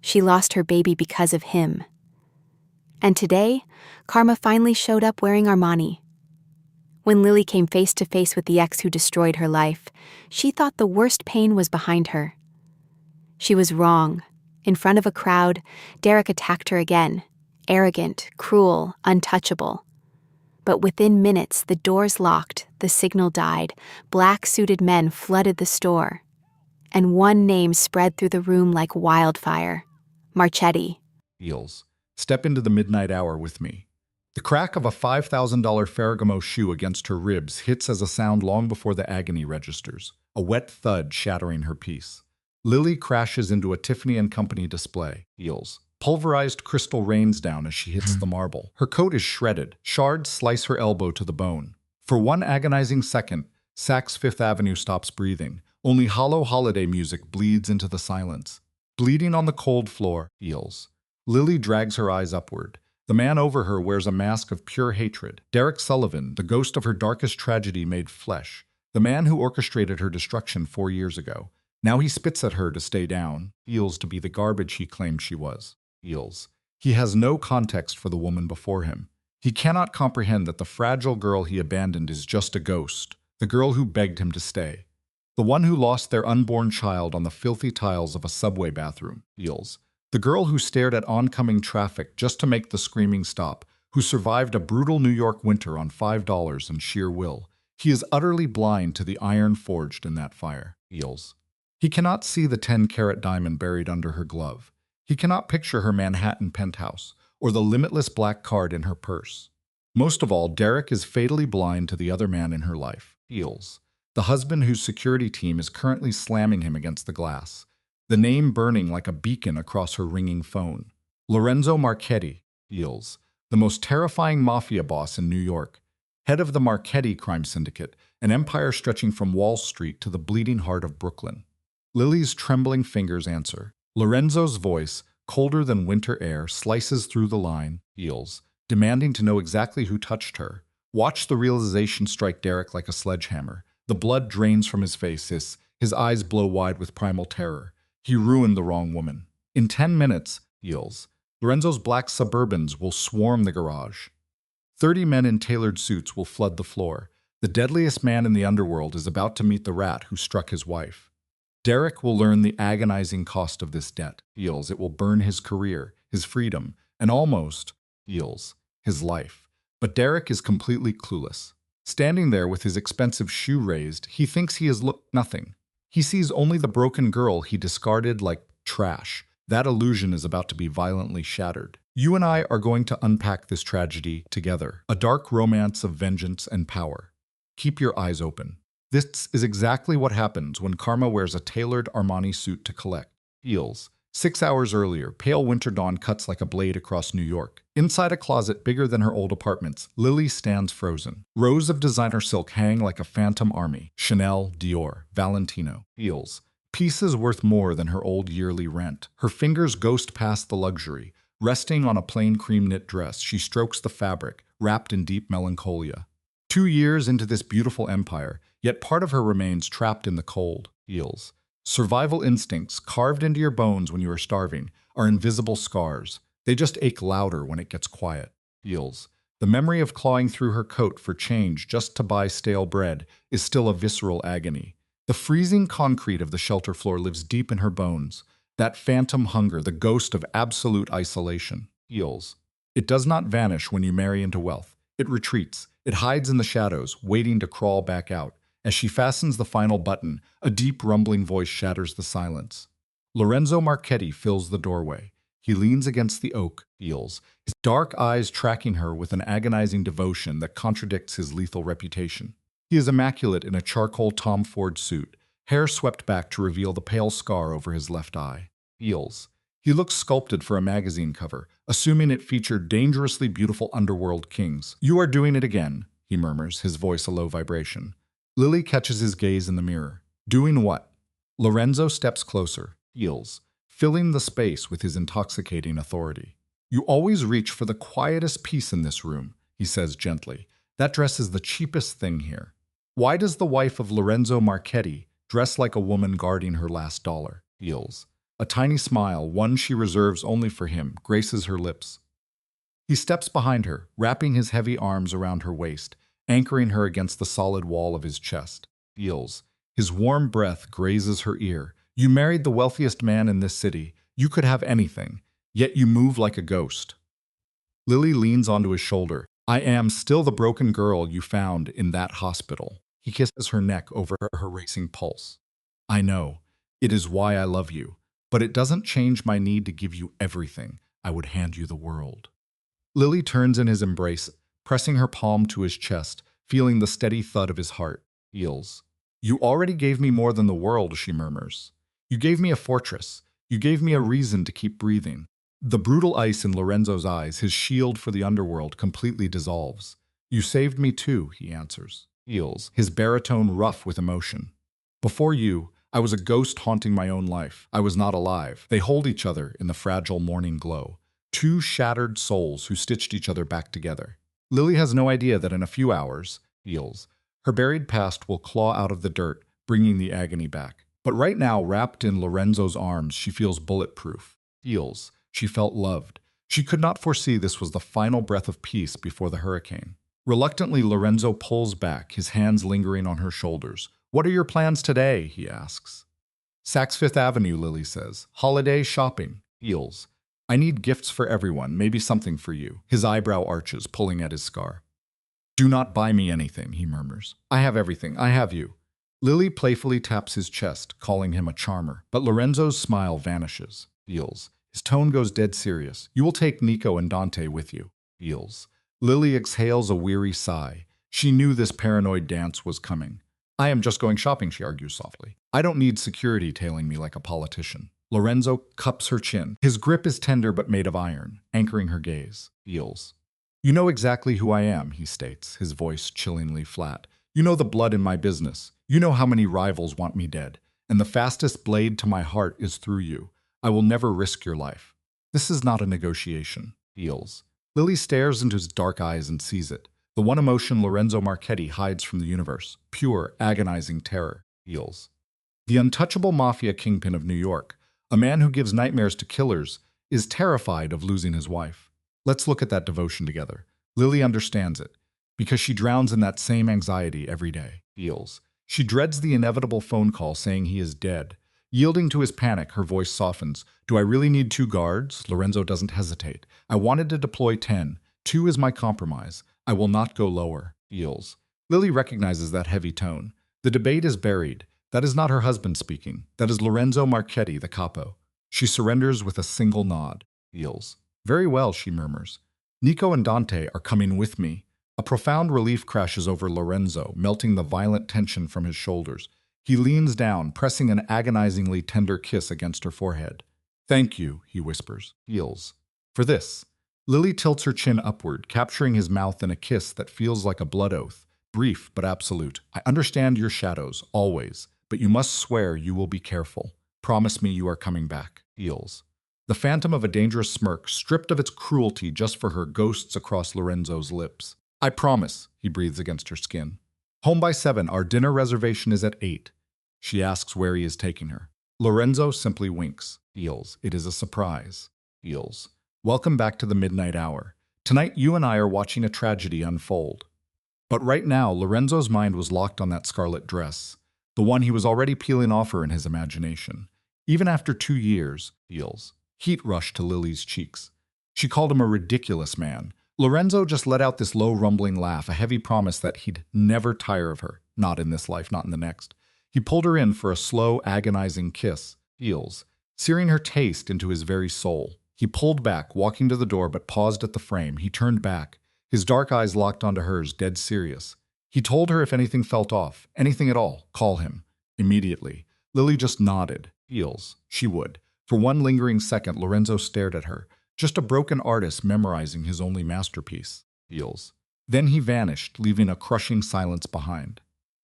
She lost her baby because of him. And today, Karma finally showed up wearing Armani. When Lily came face to face with the ex who destroyed her life, she thought the worst pain was behind her. She was wrong. In front of a crowd, Derek attacked her again, arrogant, cruel, untouchable. But within minutes, the doors locked, the signal died, black-suited men flooded the store. And one name spread through the room like wildfire: Marchetti. Heels. Step into the midnight hour with me. The crack of a $5,000 Ferragamo shoe against her ribs hits as a sound long before the agony registers, a wet thud shattering her peace. Lily crashes into a Tiffany & Company display. Heels. Pulverized crystal rains down as she hits the marble. Her coat is shredded. Shards slice her elbow to the bone. For one agonizing second, Saks Fifth Avenue stops breathing. Only hollow holiday music bleeds into the silence. Bleeding on the cold floor, Heels. Lily drags her eyes upward. The man over her wears a mask of pure hatred. Derek Sullivan, the ghost of her darkest tragedy made flesh. The man who orchestrated her destruction 4 years ago. Now he spits at her to stay down, feels to be the garbage he claimed she was. Feels. He has no context for the woman before him. He cannot comprehend that the fragile girl he abandoned is just a ghost, the girl who begged him to stay. The one who lost their unborn child on the filthy tiles of a subway bathroom. Feels. The girl who stared at oncoming traffic just to make the screaming stop, who survived a brutal New York winter on $5 and sheer will. He is utterly blind to the iron forged in that fire. Feels. He cannot see the 10-carat diamond buried under her glove. He cannot picture her Manhattan penthouse or the limitless black card in her purse. Most of all, Derek is fatally blind to the other man in her life. Feels. The husband whose security team is currently slamming him against the glass. The name burning like a beacon across her ringing phone. Lorenzo Marchetti. Feels. The most terrifying mafia boss in New York. Head of the Marchetti crime syndicate, an empire stretching from Wall Street to the bleeding heart of Brooklyn. Lily's trembling fingers answer. Lorenzo's voice, colder than winter air, slices through the line. Feels. Demanding to know exactly who touched her. Watch the realization strike Derek like a sledgehammer. The blood drains from his face. His eyes blow wide with primal terror. He ruined the wrong woman. In 10 minutes, Feels. Lorenzo's black Suburbans will swarm the garage. 30 men in tailored suits will flood the floor. The deadliest man in the underworld is about to meet the rat who struck his wife. Derek will learn the agonizing cost of this debt. Feels. It will burn his career, his freedom, and almost, Feels, his life. But Derek is completely clueless. Standing there with his expensive shoe raised, he thinks he has looked nothing. He sees only the broken girl he discarded like trash. That illusion is about to be violently shattered. You and I are going to unpack this tragedy together. A dark romance of vengeance and power. Keep your eyes open. This is exactly what happens when Karma wears a tailored Armani suit to collect. Feels. 6 hours earlier, pale winter dawn cuts like a blade across New York. Inside a closet bigger than her old apartments, Lily stands frozen. Rows of designer silk hang like a phantom army. Chanel, Dior, Valentino. Feels. Pieces worth more than her old yearly rent. Her fingers ghost past the luxury. Resting on a plain cream knit dress, she strokes the fabric, wrapped in deep melancholia. 2 years into this beautiful empire, yet part of her remains trapped in the cold. Feels. Survival instincts, carved into your bones when you are starving, are invisible scars. They just ache louder when it gets quiet. Feels. The memory of clawing through her coat for change just to buy stale bread is still a visceral agony. The freezing concrete of the shelter floor lives deep in her bones. That phantom hunger, the ghost of absolute isolation. Feels. It does not vanish when you marry into wealth. It retreats. It hides in the shadows, waiting to crawl back out. As she fastens the final button, a deep rumbling voice shatters the silence. Lorenzo Marchetti fills the doorway. He leans against the oak, Feels, his dark eyes tracking her with an agonizing devotion that contradicts his lethal reputation. He is immaculate in a charcoal Tom Ford suit, hair swept back to reveal the pale scar over his left eye. Feels. He looks sculpted for a magazine cover, assuming it featured dangerously beautiful underworld kings. "You are doing it again," he murmurs, his voice a low vibration. Lily catches his gaze in the mirror. Doing what? Lorenzo steps closer, Feels, filling the space with his intoxicating authority. "You always reach for the quietest piece in this room," he says gently. "That dress is the cheapest thing here." Why does the wife of Lorenzo Marchetti dress like a woman guarding her last dollar? Feels. A tiny smile, one she reserves only for him, graces her lips. He steps behind her, wrapping his heavy arms around her waist, anchoring her against the solid wall of his chest. Feels. His warm breath grazes her ear. You married the wealthiest man in this city. You could have anything, yet you move like a ghost. Lily leans onto his shoulder. I am still the broken girl you found in that hospital. He kisses her neck over her racing pulse. I know. It is why I love you. But it doesn't change my need to give you everything. I would hand you the world. Lily turns in his embrace, pressing her palm to his chest, feeling the steady thud of his heart. Feels. You already gave me more than the world, she murmurs. You gave me a fortress. You gave me a reason to keep breathing. The brutal ice in Lorenzo's eyes, his shield for the underworld, completely dissolves. You saved me too, he answers. Feels. His baritone rough with emotion. Before you, I was a ghost haunting my own life. I was not alive. They hold each other in the fragile morning glow. Two shattered souls who stitched each other back together. Lily has no idea that in a few hours, feels, her buried past will claw out of the dirt, bringing the agony back. But right now, wrapped in Lorenzo's arms, she feels bulletproof. Feels. She felt loved. She could not foresee this was the final breath of peace before the hurricane. Reluctantly, Lorenzo pulls back, his hands lingering on her shoulders. What are your plans today? He asks. Saks Fifth Avenue, Lily says. Holiday shopping. Feels. I need gifts for everyone, maybe something for you. His eyebrow arches, pulling at his scar. Do not buy me anything, he murmurs. I have everything. I have you. Lily playfully taps his chest, calling him a charmer. But Lorenzo's smile vanishes. Feels. His tone goes dead serious. You will take Nico and Dante with you. Feels. Lily exhales a weary sigh. She knew this paranoid dance was coming. I am just going shopping, she argues softly. I don't need security tailing me like a politician. Lorenzo cups her chin. His grip is tender but made of iron, anchoring her gaze. Feels. You know exactly who I am, he states, his voice chillingly flat. You know the blood in my business. You know how many rivals want me dead. And the fastest blade to my heart is through you. I will never risk your life. This is not a negotiation. Feels. Lily stares into his dark eyes and sees it. The one emotion Lorenzo Marchetti hides from the universe. Pure, agonizing terror. Feels. The untouchable Mafia kingpin of New York, a man who gives nightmares to killers, is terrified of losing his wife. Let's look at that devotion together. Lily understands it, because she drowns in that same anxiety every day. Feels. She dreads the inevitable phone call saying he is dead. Yielding to his panic, her voice softens. Do I really need 2 guards? Lorenzo doesn't hesitate. I wanted to deploy 10. 2 is my compromise. I will not go lower. Feels. Lily recognizes that heavy tone. The debate is buried. That is not her husband speaking. That is Lorenzo Marchetti, the capo. She surrenders with a single nod. Feels. Very well, she murmurs. Nico and Dante are coming with me. A profound relief crashes over Lorenzo, melting the violent tension from his shoulders. He leans down, pressing an agonizingly tender kiss against her forehead. Thank you, he whispers. Feels. For this. Lily tilts her chin upward, capturing his mouth in a kiss that feels like a blood oath. Brief but absolute. I understand your shadows, always. But you must swear you will be careful. Promise me you are coming back. Feels. The phantom of a dangerous smirk, stripped of its cruelty just for her, ghosts across Lorenzo's lips. I promise, he breathes against her skin. Home by 7, our dinner reservation is at 8. She asks where he is taking her. Lorenzo simply winks. Feels. It is a surprise. Feels. Welcome back to the midnight hour. Tonight you and I are watching a tragedy unfold. But right now, Lorenzo's mind was locked on that scarlet dress, the one he was already peeling off her in his imagination. Even after 2 years, feels. Heat rushed to Lily's cheeks. She called him a ridiculous man. Lorenzo just let out this low rumbling laugh, a heavy promise that he'd never tire of her, not in this life, not in the next. He pulled her in for a slow, agonizing kiss, feels, searing her taste into his very soul. He pulled back, walking to the door, but paused at the frame. He turned back, his dark eyes locked onto hers, dead serious. He told her if anything felt off, anything at all, call him. Immediately. Lily just nodded. Feels. She would. For one lingering second, Lorenzo stared at her, just a broken artist memorizing his only masterpiece. Feels. Then he vanished, leaving a crushing silence behind.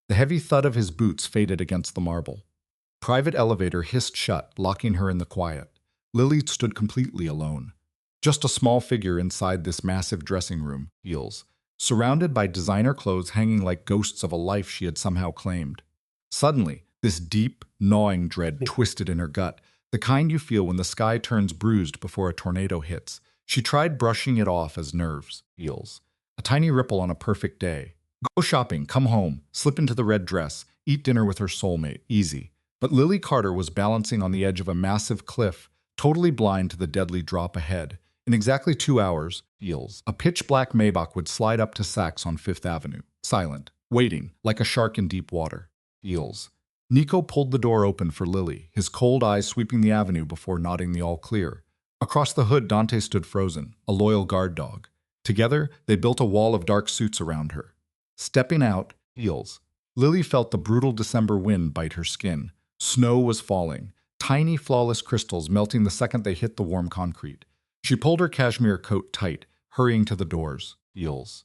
The heavy thud of his boots faded against the marble. Private elevator hissed shut, locking her in the quiet. Lily stood completely alone. Just a small figure inside this massive dressing room, feels, surrounded by designer clothes hanging like ghosts of a life she had somehow claimed. Suddenly, this deep, gnawing dread twisted in her gut. The kind you feel when the sky turns bruised before a tornado hits. She tried brushing it off as nerves, feels. A tiny ripple on a perfect day. Go shopping, come home, slip into the red dress, eat dinner with her soulmate, easy. But Lily Carter was balancing on the edge of a massive cliff, totally blind to the deadly drop ahead. In exactly 2 hours, feels, a pitch-black Maybach would slide up to Saks on Fifth Avenue, silent, waiting, like a shark in deep water. Feels. Nico pulled the door open for Lily, his cold eyes sweeping the avenue before nodding the all clear. Across the hood, Dante stood frozen, a loyal guard dog. Together, they built a wall of dark suits around her. Stepping out, heels. Lily felt the brutal December wind bite her skin. Snow was falling, tiny flawless crystals melting the second they hit the warm concrete. She pulled her cashmere coat tight, hurrying to the doors. Heels.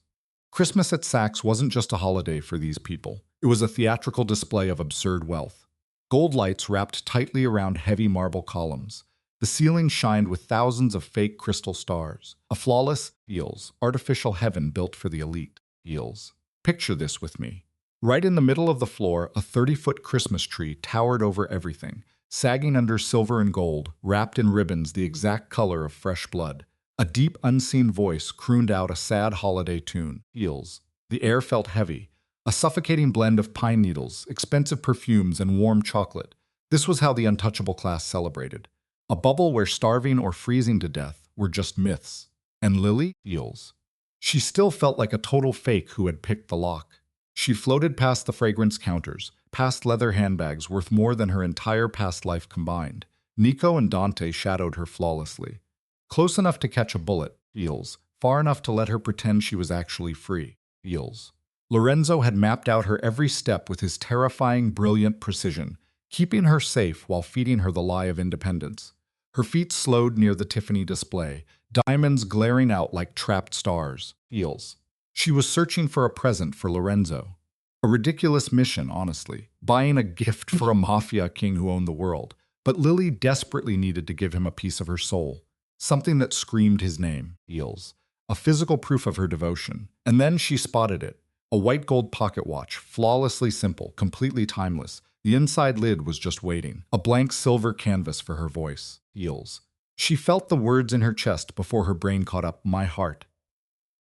Christmas at Saks wasn't just a holiday for these people. It was a theatrical display of absurd wealth. Gold lights wrapped tightly around heavy marble columns. The ceiling shined with thousands of fake crystal stars. A flawless, feels, artificial heaven built for the elite. Feels. Picture this with me. Right in the middle of the floor, a 30-foot Christmas tree towered over everything, sagging under silver and gold, wrapped in ribbons the exact color of fresh blood. A deep, unseen voice crooned out a sad holiday tune. Feels. The air felt heavy, a suffocating blend of pine needles, expensive perfumes, and warm chocolate. This was how the untouchable class celebrated. A bubble where starving or freezing to death were just myths. And Lily? Feels. She still felt like a total fake who had picked the lock. She floated past the fragrance counters, past leather handbags worth more than her entire past life combined. Nico and Dante shadowed her flawlessly. Close enough to catch a bullet, feels. Far enough to let her pretend she was actually free, feels. Lorenzo had mapped out her every step with his terrifying, brilliant precision, keeping her safe while feeding her the lie of independence. Her feet slowed near the Tiffany display, diamonds glaring out like trapped stars, feels. She was searching for a present for Lorenzo. A ridiculous mission, honestly, buying a gift for a mafia king who owned the world. But Lily desperately needed to give him a piece of her soul, something that screamed his name, feels. A physical proof of her devotion. And then she spotted it. A white gold pocket watch, flawlessly simple, completely timeless. The inside lid was just waiting, a blank silver canvas for her voice, feels. She felt the words in her chest before her brain caught up, my heart.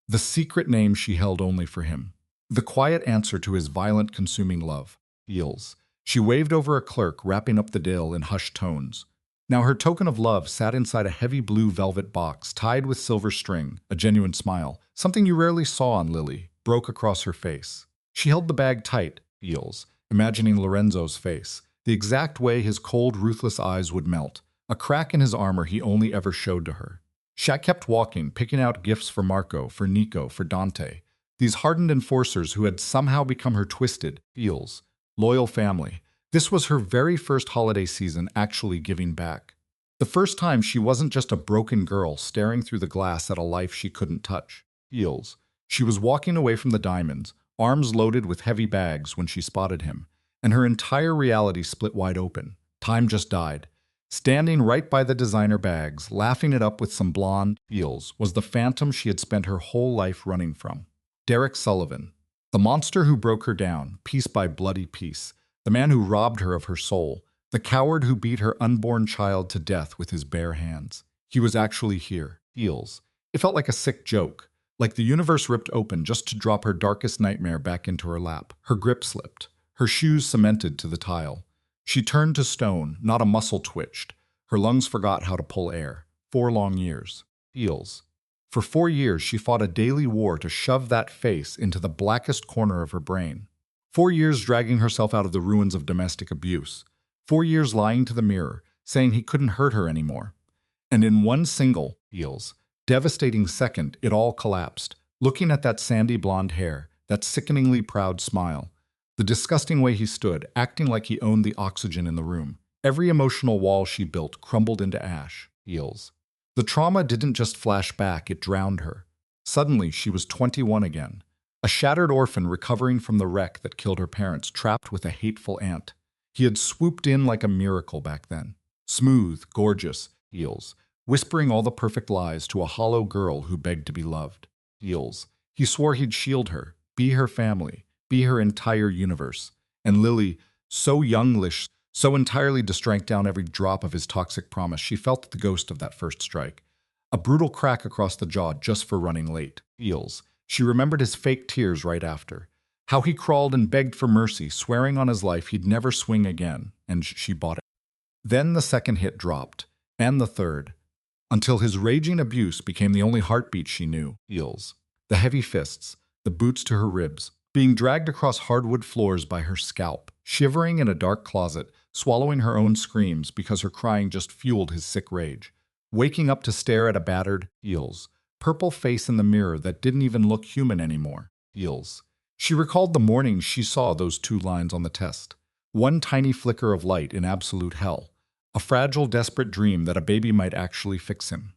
The secret name she held only for him. The quiet answer to his violent, consuming love, feels. She waved over a clerk, wrapping up the deal in hushed tones. Now her token of love sat inside a heavy blue velvet box, tied with silver string. A genuine smile, something you rarely saw on Lily, broke across her face. She held the bag tight, feels, imagining Lorenzo's face, the exact way his cold, ruthless eyes would melt, a crack in his armor he only ever showed to her. Shaq kept walking, picking out gifts for Marco, for Nico, for Dante. These hardened enforcers who had somehow become her twisted, feels, loyal family. This was her very first holiday season actually giving back. The first time she wasn't just a broken girl staring through the glass at a life she couldn't touch. Feels. She was walking away from the diamonds, arms loaded with heavy bags when she spotted him, and her entire reality split wide open. Time just died. Standing right by the designer bags, laughing it up with some blonde feels, was the phantom she had spent her whole life running from. Derek Sullivan, the monster who broke her down, piece by bloody piece, the man who robbed her of her soul, the coward who beat her unborn child to death with his bare hands. He was actually here, feels. It felt like a sick joke, like the universe ripped open just to drop her darkest nightmare back into her lap. Her grip slipped, her shoes cemented to the tile. She turned to stone, not a muscle twitched. Her lungs forgot how to pull air. 4 long years. Feels. For 4 years, she fought a daily war to shove that face into the blackest corner of her brain. 4 years dragging herself out of the ruins of domestic abuse. 4 years lying to the mirror, saying he couldn't hurt her anymore. And in one single, feels, devastating second, it all collapsed. Looking at that sandy blonde hair, that sickeningly proud smile, the disgusting way he stood, acting like he owned the oxygen in the room. Every emotional wall she built crumbled into ash. Feels. The trauma didn't just flash back, it drowned her. Suddenly, she was 21 again. A shattered orphan recovering from the wreck that killed her parents, trapped with a hateful aunt. He had swooped in like a miracle back then. Smooth, gorgeous, feels, whispering all the perfect lies to a hollow girl who begged to be loved. Feels. He swore he'd shield her, be her family, be her entire universe. And Lily, so younglish, So entirely drank down every drop of his toxic promise, she felt the ghost of that first strike. A brutal crack across the jaw just for running late. Feels. She remembered his fake tears right after. How he crawled and begged for mercy, swearing on his life he'd never swing again, and she bought it. Then the second hit dropped, and the third, until his raging abuse became the only heartbeat she knew. Feels. The heavy fists, the boots to her ribs, being dragged across hardwood floors by her scalp, shivering in a dark closet, swallowing her own screams because her crying just fueled his sick rage. Waking up to stare at a battered, Feels, purple face in the mirror that didn't even look human anymore. Feels. She recalled the morning she saw those two lines on the test. One tiny flicker of light in absolute hell. A fragile, desperate dream that a baby might actually fix him.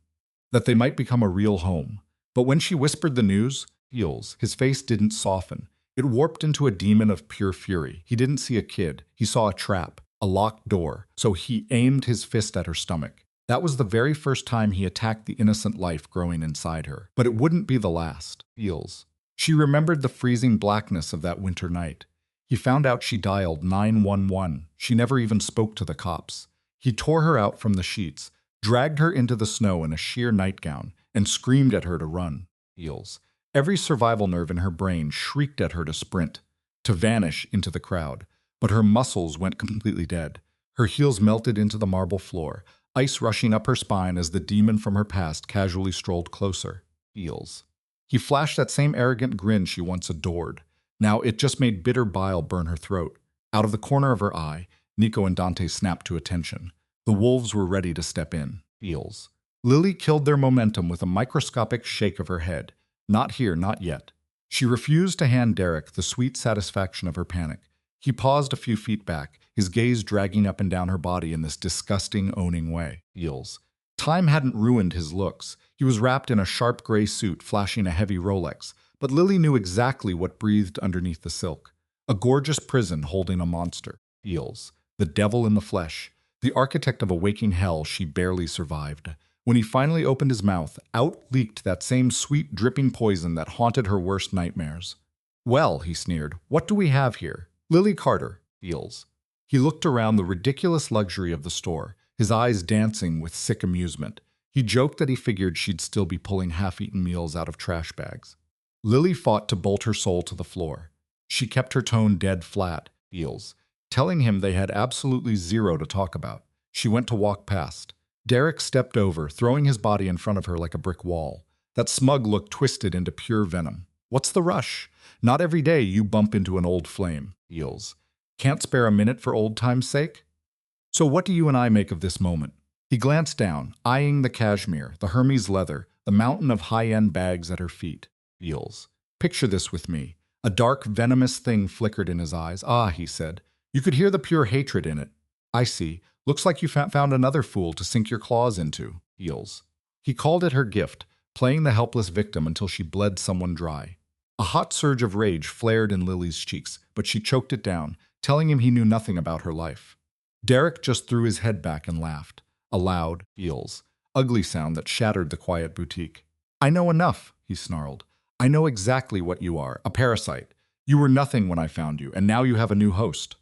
That they might become a real home. But when she whispered the news, Feels, his face didn't soften. It warped into a demon of pure fury. He didn't see a kid. He saw a trap, a locked door. So he aimed his fist at her stomach. That was the very first time he attacked the innocent life growing inside her. But it wouldn't be the last. Feels. She remembered the freezing blackness of that winter night. He found out she dialed 911. She never even spoke to the cops. He tore her out from the sheets, dragged her into the snow in a sheer nightgown, and screamed at her to run. Feels. Every survival nerve in her brain shrieked at her to sprint, to vanish into the crowd. But her muscles went completely dead. Her heels melted into the marble floor, ice rushing up her spine as the demon from her past casually strolled closer. Feels. He flashed that same arrogant grin she once adored. Now it just made bitter bile burn her throat. Out of the corner of her eye, Nico and Dante snapped to attention. The wolves were ready to step in. Feels. Lily killed their momentum with a microscopic shake of her head. Not here, not yet. She refused to hand Derek the sweet satisfaction of her panic. He paused a few feet back, his gaze dragging up and down her body in this disgusting, owning way. Feels. Time hadn't ruined his looks. He was wrapped in a sharp gray suit, flashing a heavy Rolex. But Lily knew exactly what breathed underneath the silk. A gorgeous prison holding a monster. Feels. The devil in the flesh. The architect of a waking hell she barely survived. When he finally opened his mouth, out leaked that same sweet, dripping poison that haunted her worst nightmares. "Well," he sneered, "what do we have here?" "Lily Carter." Feels. He looked around the ridiculous luxury of the store, his eyes dancing with sick amusement. He joked that he figured she'd still be pulling half-eaten meals out of trash bags. Lily fought to bolt her soul to the floor. She kept her tone dead flat. Feels. Telling him they had absolutely zero to talk about. She went to walk past. Derek stepped over, throwing his body in front of her like a brick wall. That smug look twisted into pure venom. "What's the rush? Not every day you bump into an old flame." Feels. "Can't spare a minute for old time's sake?" "So what do you and I make of this moment?" He glanced down, eyeing the cashmere, the Hermes leather, the mountain of high-end bags at her feet. Feels. "Picture this with me." A dark, venomous thing flickered in his eyes. "Ah," he said. "You could hear the pure hatred in it." "I see. Looks like you found another fool to sink your claws into." Feels. He called it her gift, playing the helpless victim until she bled someone dry. A hot surge of rage flared in Lily's cheeks, but she choked it down, telling him he knew nothing about her life. Derek just threw his head back and laughed. A loud, Feels, ugly sound that shattered the quiet boutique. "I know enough," he snarled. "I know exactly what you are, a parasite. You were nothing when I found you, and now you have a new host."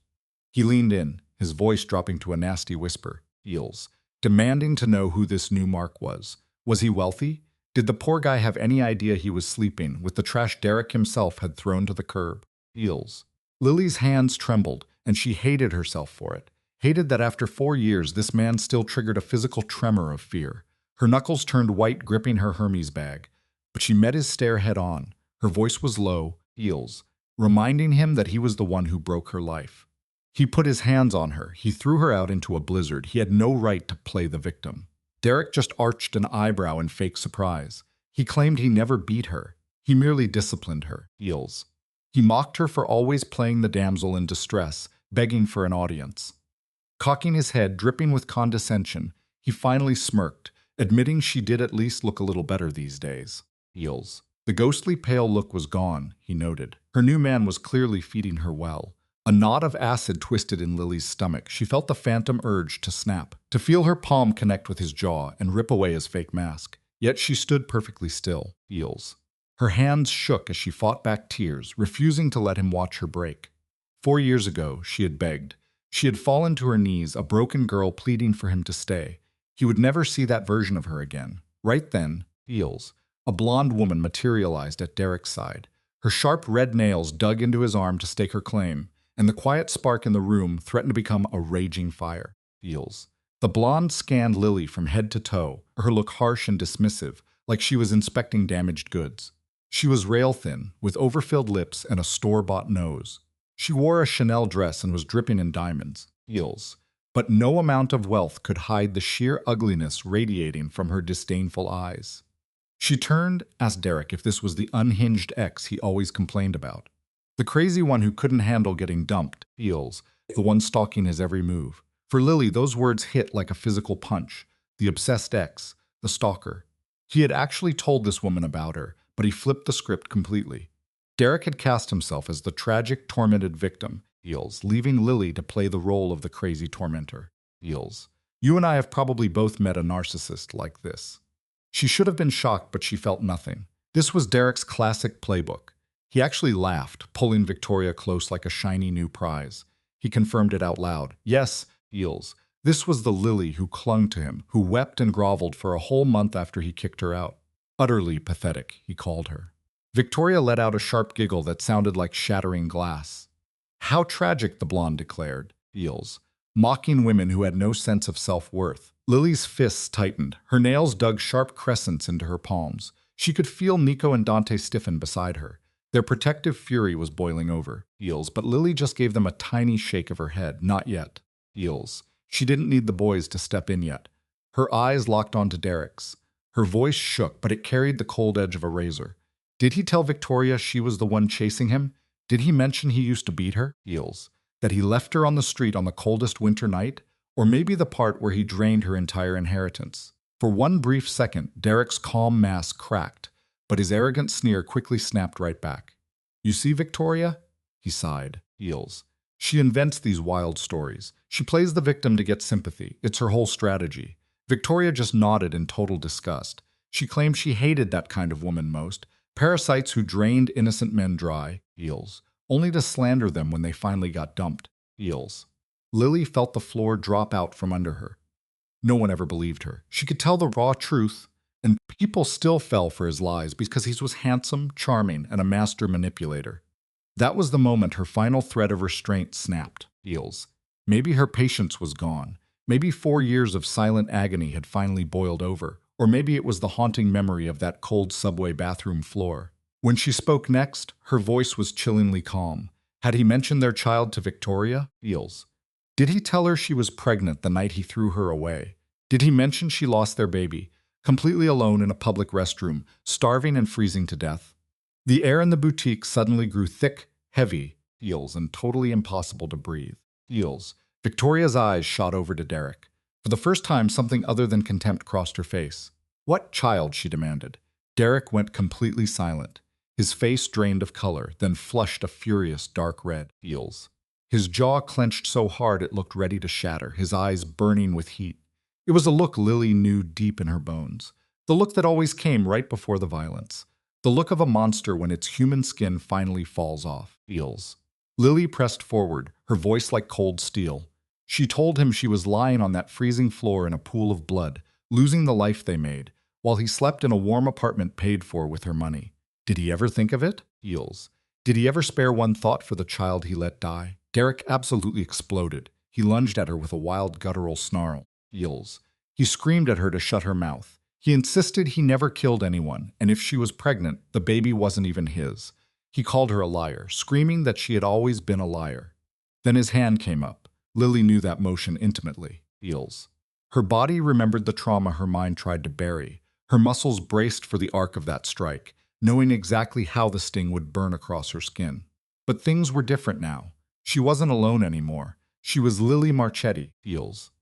He leaned in, his voice dropping to a nasty whisper. Feels. Demanding to know who this new Mark was. Was he wealthy? Did the poor guy have any idea he was sleeping with the trash Derek himself had thrown to the curb? Feels. Lily's hands trembled, and she hated herself for it. Hated that after 4 years this man still triggered a physical tremor of fear. Her knuckles turned white gripping her Hermes bag. But she met his stare head on. Her voice was low, Feels, reminding him that he was the one who broke her life. He put his hands on her. He threw her out into a blizzard. He had no right to play the victim. Derek just arched an eyebrow in fake surprise. He claimed he never beat her. He merely disciplined her. Feels. He mocked her for always playing the damsel in distress, begging for an audience. Cocking his head, dripping with condescension, he finally smirked, admitting she did at least look a little better these days. Feels. The ghostly pale look was gone, he noted. Her new man was clearly feeding her well. A knot of acid twisted in Lily's stomach. She felt the phantom urge to snap, to feel her palm connect with his jaw and rip away his fake mask. Yet she stood perfectly still. Feels. Her hands shook as she fought back tears, refusing to let him watch her break. 4 years ago, she had begged. She had fallen to her knees, a broken girl pleading for him to stay. He would never see that version of her again. Right then, feels, a blonde woman materialized at Derek's side. Her sharp red nails dug into his arm to stake her claim, and the quiet spark in the room threatened to become a raging fire. Feels. The blonde scanned Lily from head to toe, her look harsh and dismissive, like she was inspecting damaged goods. She was rail-thin, with overfilled lips and a store-bought nose. She wore a Chanel dress and was dripping in diamonds, heels. But no amount of wealth could hide the sheer ugliness radiating from her disdainful eyes. She turned, asked Derek if this was the unhinged ex he always complained about. The crazy one who couldn't handle getting dumped, feels, the one stalking his every move. For Lily, those words hit like a physical punch. The obsessed ex, the stalker. He had actually told this woman about her, but he flipped the script completely. Derek had cast himself as the tragic, tormented victim, feels, leaving Lily to play the role of the crazy tormentor, feels. You and I have probably both met a narcissist like this. She should have been shocked, but she felt nothing. This was Derek's classic playbook. He actually laughed, pulling Victoria close like a shiny new prize. He confirmed it out loud. Yes, feels. This was the Lily who clung to him, who wept and groveled for a whole month after he kicked her out. Utterly pathetic, he called her. Victoria let out a sharp giggle that sounded like shattering glass. How tragic, the blonde declared, feels, mocking women who had no sense of self-worth. Lily's fists tightened. Her nails dug sharp crescents into her palms. She could feel Nico and Dante stiffen beside her. Their protective fury was boiling over, feels, but Lily just gave them a tiny shake of her head. Not yet, feels. She didn't need the boys to step in yet. Her eyes locked onto Derek's. Her voice shook, but it carried the cold edge of a razor. Did he tell Victoria she was the one chasing him? Did he mention he used to beat her? Feels. That he left her on the street on the coldest winter night? Or maybe the part where he drained her entire inheritance? For one brief second, Derek's calm mask cracked, but his arrogant sneer quickly snapped right back. You see, Victoria? He sighed. Feels. She invents these wild stories. She plays the victim to get sympathy. It's her whole strategy. Victoria just nodded in total disgust. She claimed she hated that kind of woman most. Parasites who drained innocent men dry, feels, only to slander them when they finally got dumped, feels. Lily felt the floor drop out from under her. No one ever believed her. She could tell the raw truth, and people still fell for his lies because he was handsome, charming, and a master manipulator. That was the moment her final thread of restraint snapped, feels. Maybe her patience was gone. Maybe 4 years of silent agony had finally boiled over. Or maybe it was the haunting memory of that cold subway bathroom floor. When she spoke next, her voice was chillingly calm. Had he mentioned their child to Victoria? Feels. Did he tell her she was pregnant the night he threw her away? Did he mention she lost their baby, completely alone in a public restroom, starving and freezing to death? The air in the boutique suddenly grew thick, heavy, feels, and totally impossible to breathe. Feels. Victoria's eyes shot over to Derek. For the first time, something other than contempt crossed her face. What child? She demanded. Derek went completely silent. His face drained of color, then flushed a furious dark red. Feels. His jaw clenched so hard it looked ready to shatter, his eyes burning with heat. It was a look Lily knew deep in her bones. The look that always came right before the violence. The look of a monster when its human skin finally falls off. Feels. Lily pressed forward, her voice like cold steel. She told him she was lying on that freezing floor in a pool of blood, losing the life they made, while he slept in a warm apartment paid for with her money. Did he ever think of it? Feels. Did he ever spare one thought for the child he let die? Derek absolutely exploded. He lunged at her with a wild guttural snarl. Feels. He screamed at her to shut her mouth. He insisted he never killed anyone, and if she was pregnant, the baby wasn't even his. He called her a liar, screaming that she had always been a liar. Then his hand came up. Lily knew that motion intimately. Feels. Her body remembered the trauma her mind tried to bury. Her muscles braced for the arc of that strike, knowing exactly how the sting would burn across her skin. But things were different now. She wasn't alone anymore. She was Lily Marchetti. Feels.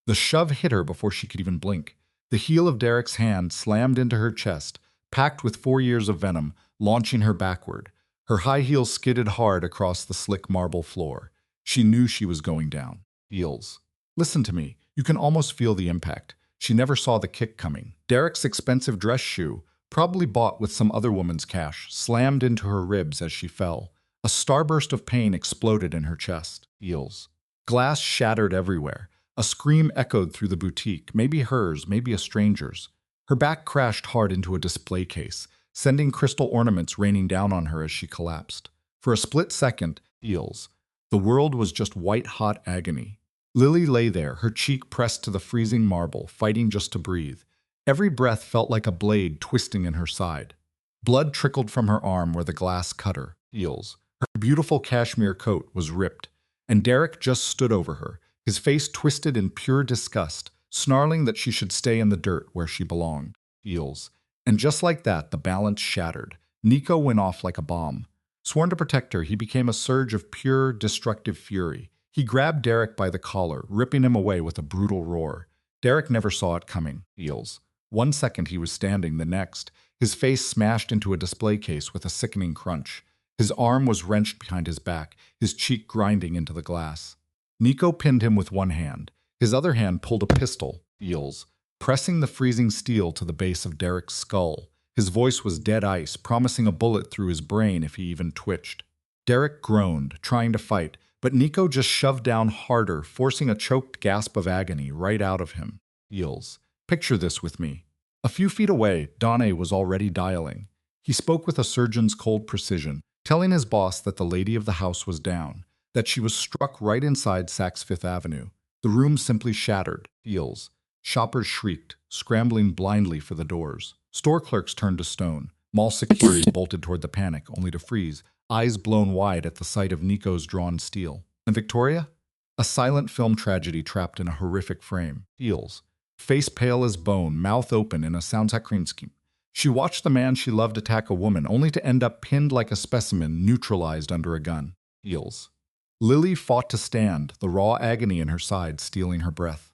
The shove hit her before she could even blink. The heel of Derek's hand slammed into her chest, packed with 4 years of venom, launching her backward. Her high heels skidded hard across the slick marble floor. She knew she was going down. Feels. Listen to me. You can almost feel the impact. She never saw the kick coming. Derek's expensive dress shoe, probably bought with some other woman's cash, slammed into her ribs as she fell. A starburst of pain exploded in her chest. Feels. Glass shattered everywhere. A scream echoed through the boutique, maybe hers, maybe a stranger's. Her back crashed hard into a display case, sending crystal ornaments raining down on her as she collapsed. For a split second, heels. The world was just white-hot agony. Lily lay there, her cheek pressed to the freezing marble, fighting just to breathe. Every breath felt like a blade twisting in her side. Blood trickled from her arm where the glass cut her. Heels. Her beautiful cashmere coat was ripped, and Derek just stood over her, his face twisted in pure disgust, snarling that she should stay in the dirt where she belonged. Heels. And just like that, the balance shattered. Nico went off like a bomb. Sworn to protect her, he became a surge of pure, destructive fury. He grabbed Derek by the collar, ripping him away with a brutal roar. Derek never saw it coming. Heels. 1 second he was standing, the next, his face smashed into a display case with a sickening crunch. His arm was wrenched behind his back, his cheek grinding into the glass. Nico pinned him with one hand. His other hand pulled a pistol, heels, pressing the freezing steel to the base of Derek's skull. His voice was dead ice, promising a bullet through his brain if he even twitched. Derek groaned, trying to fight, but Nico just shoved down harder, forcing a choked gasp of agony right out of him. Heels. Picture this with me. A few feet away, Donne was already dialing. He spoke with a surgeon's cold precision, telling his boss that the lady of the house was down, that she was struck right inside Saks Fifth Avenue. The room simply shattered. Heels. Shoppers shrieked, scrambling blindly for the doors. Store clerks turned to stone. Mall security bolted toward the panic, only to freeze, eyes blown wide at the sight of Nico's drawn steel. And Victoria? A silent film tragedy trapped in a horrific frame. Heels. Face pale as bone, mouth open in a soundsaccharine scheme. She watched the man she loved attack a woman, only to end up pinned like a specimen, neutralized under a gun. Heels. Lily fought to stand, the raw agony in her side stealing her breath.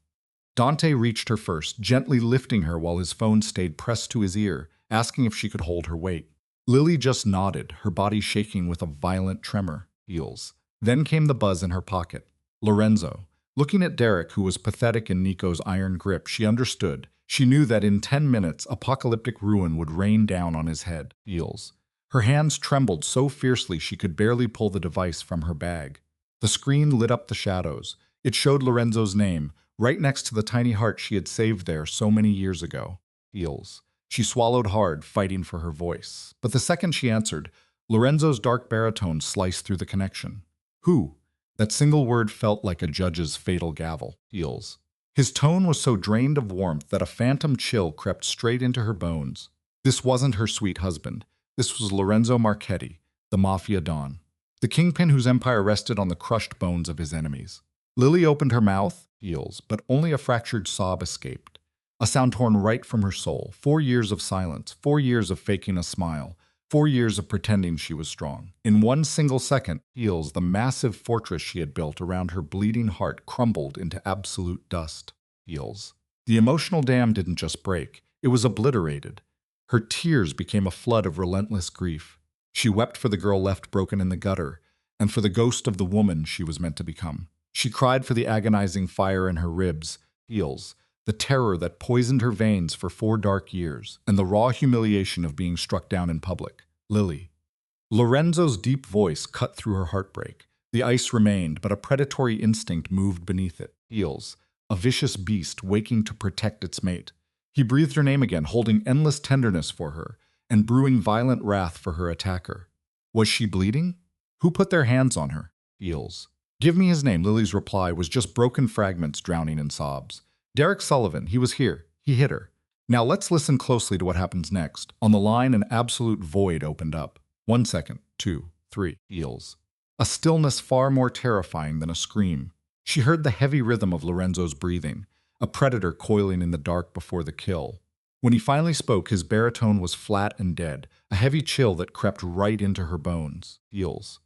Dante reached her first, gently lifting her while his phone stayed pressed to his ear, asking if she could hold her weight. Lily just nodded, her body shaking with a violent tremor. Heels. Then came the buzz in her pocket. Lorenzo. Looking at Derek, who was pathetic in Nico's iron grip, she understood. She knew that in 10 minutes, apocalyptic ruin would rain down on his head. Heels. Her hands trembled so fiercely she could barely pull the device from her bag. The screen lit up the shadows. It showed Lorenzo's name, right next to the tiny heart she had saved there so many years ago. Heels. She swallowed hard, fighting for her voice. But the second she answered, Lorenzo's dark baritone sliced through the connection. Who? That single word felt like a judge's fatal gavel. Heels. His tone was so drained of warmth that a phantom chill crept straight into her bones. This wasn't her sweet husband. This was Lorenzo Marchetti, the Mafia Don. The kingpin whose empire rested on the crushed bones of his enemies. Lily opened her mouth, heels, but only a fractured sob escaped. A sound torn right from her soul. 4 years of silence, 4 years of faking a smile, 4 years of pretending she was strong. In one single second, heels, the massive fortress she had built around her bleeding heart, crumbled into absolute dust. Heels. The emotional dam didn't just break, it was obliterated. Her tears became a flood of relentless grief. She wept for the girl left broken in the gutter, and for the ghost of the woman she was meant to become. She cried for the agonizing fire in her ribs, heels, the terror that poisoned her veins for 4 dark years, and the raw humiliation of being struck down in public. Lily. Lorenzo's deep voice cut through her heartbreak. The ice remained, but a predatory instinct moved beneath it. Heels, a vicious beast waking to protect its mate. He breathed her name again, holding endless tenderness for her, and brewing violent wrath for her attacker. Was she bleeding? Who put their hands on her? Heels. Give me his name. Lily's reply was just broken fragments drowning in sobs. Derek Sullivan, he was here. He hit her. Now let's listen closely to what happens next. On the line, an absolute void opened up. 1 second, 2, 3, heels. A stillness far more terrifying than a scream. She heard the heavy rhythm of Lorenzo's breathing, a predator coiling in the dark before the kill. When he finally spoke, his baritone was flat and dead, a heavy chill that crept right into her bones. Heels.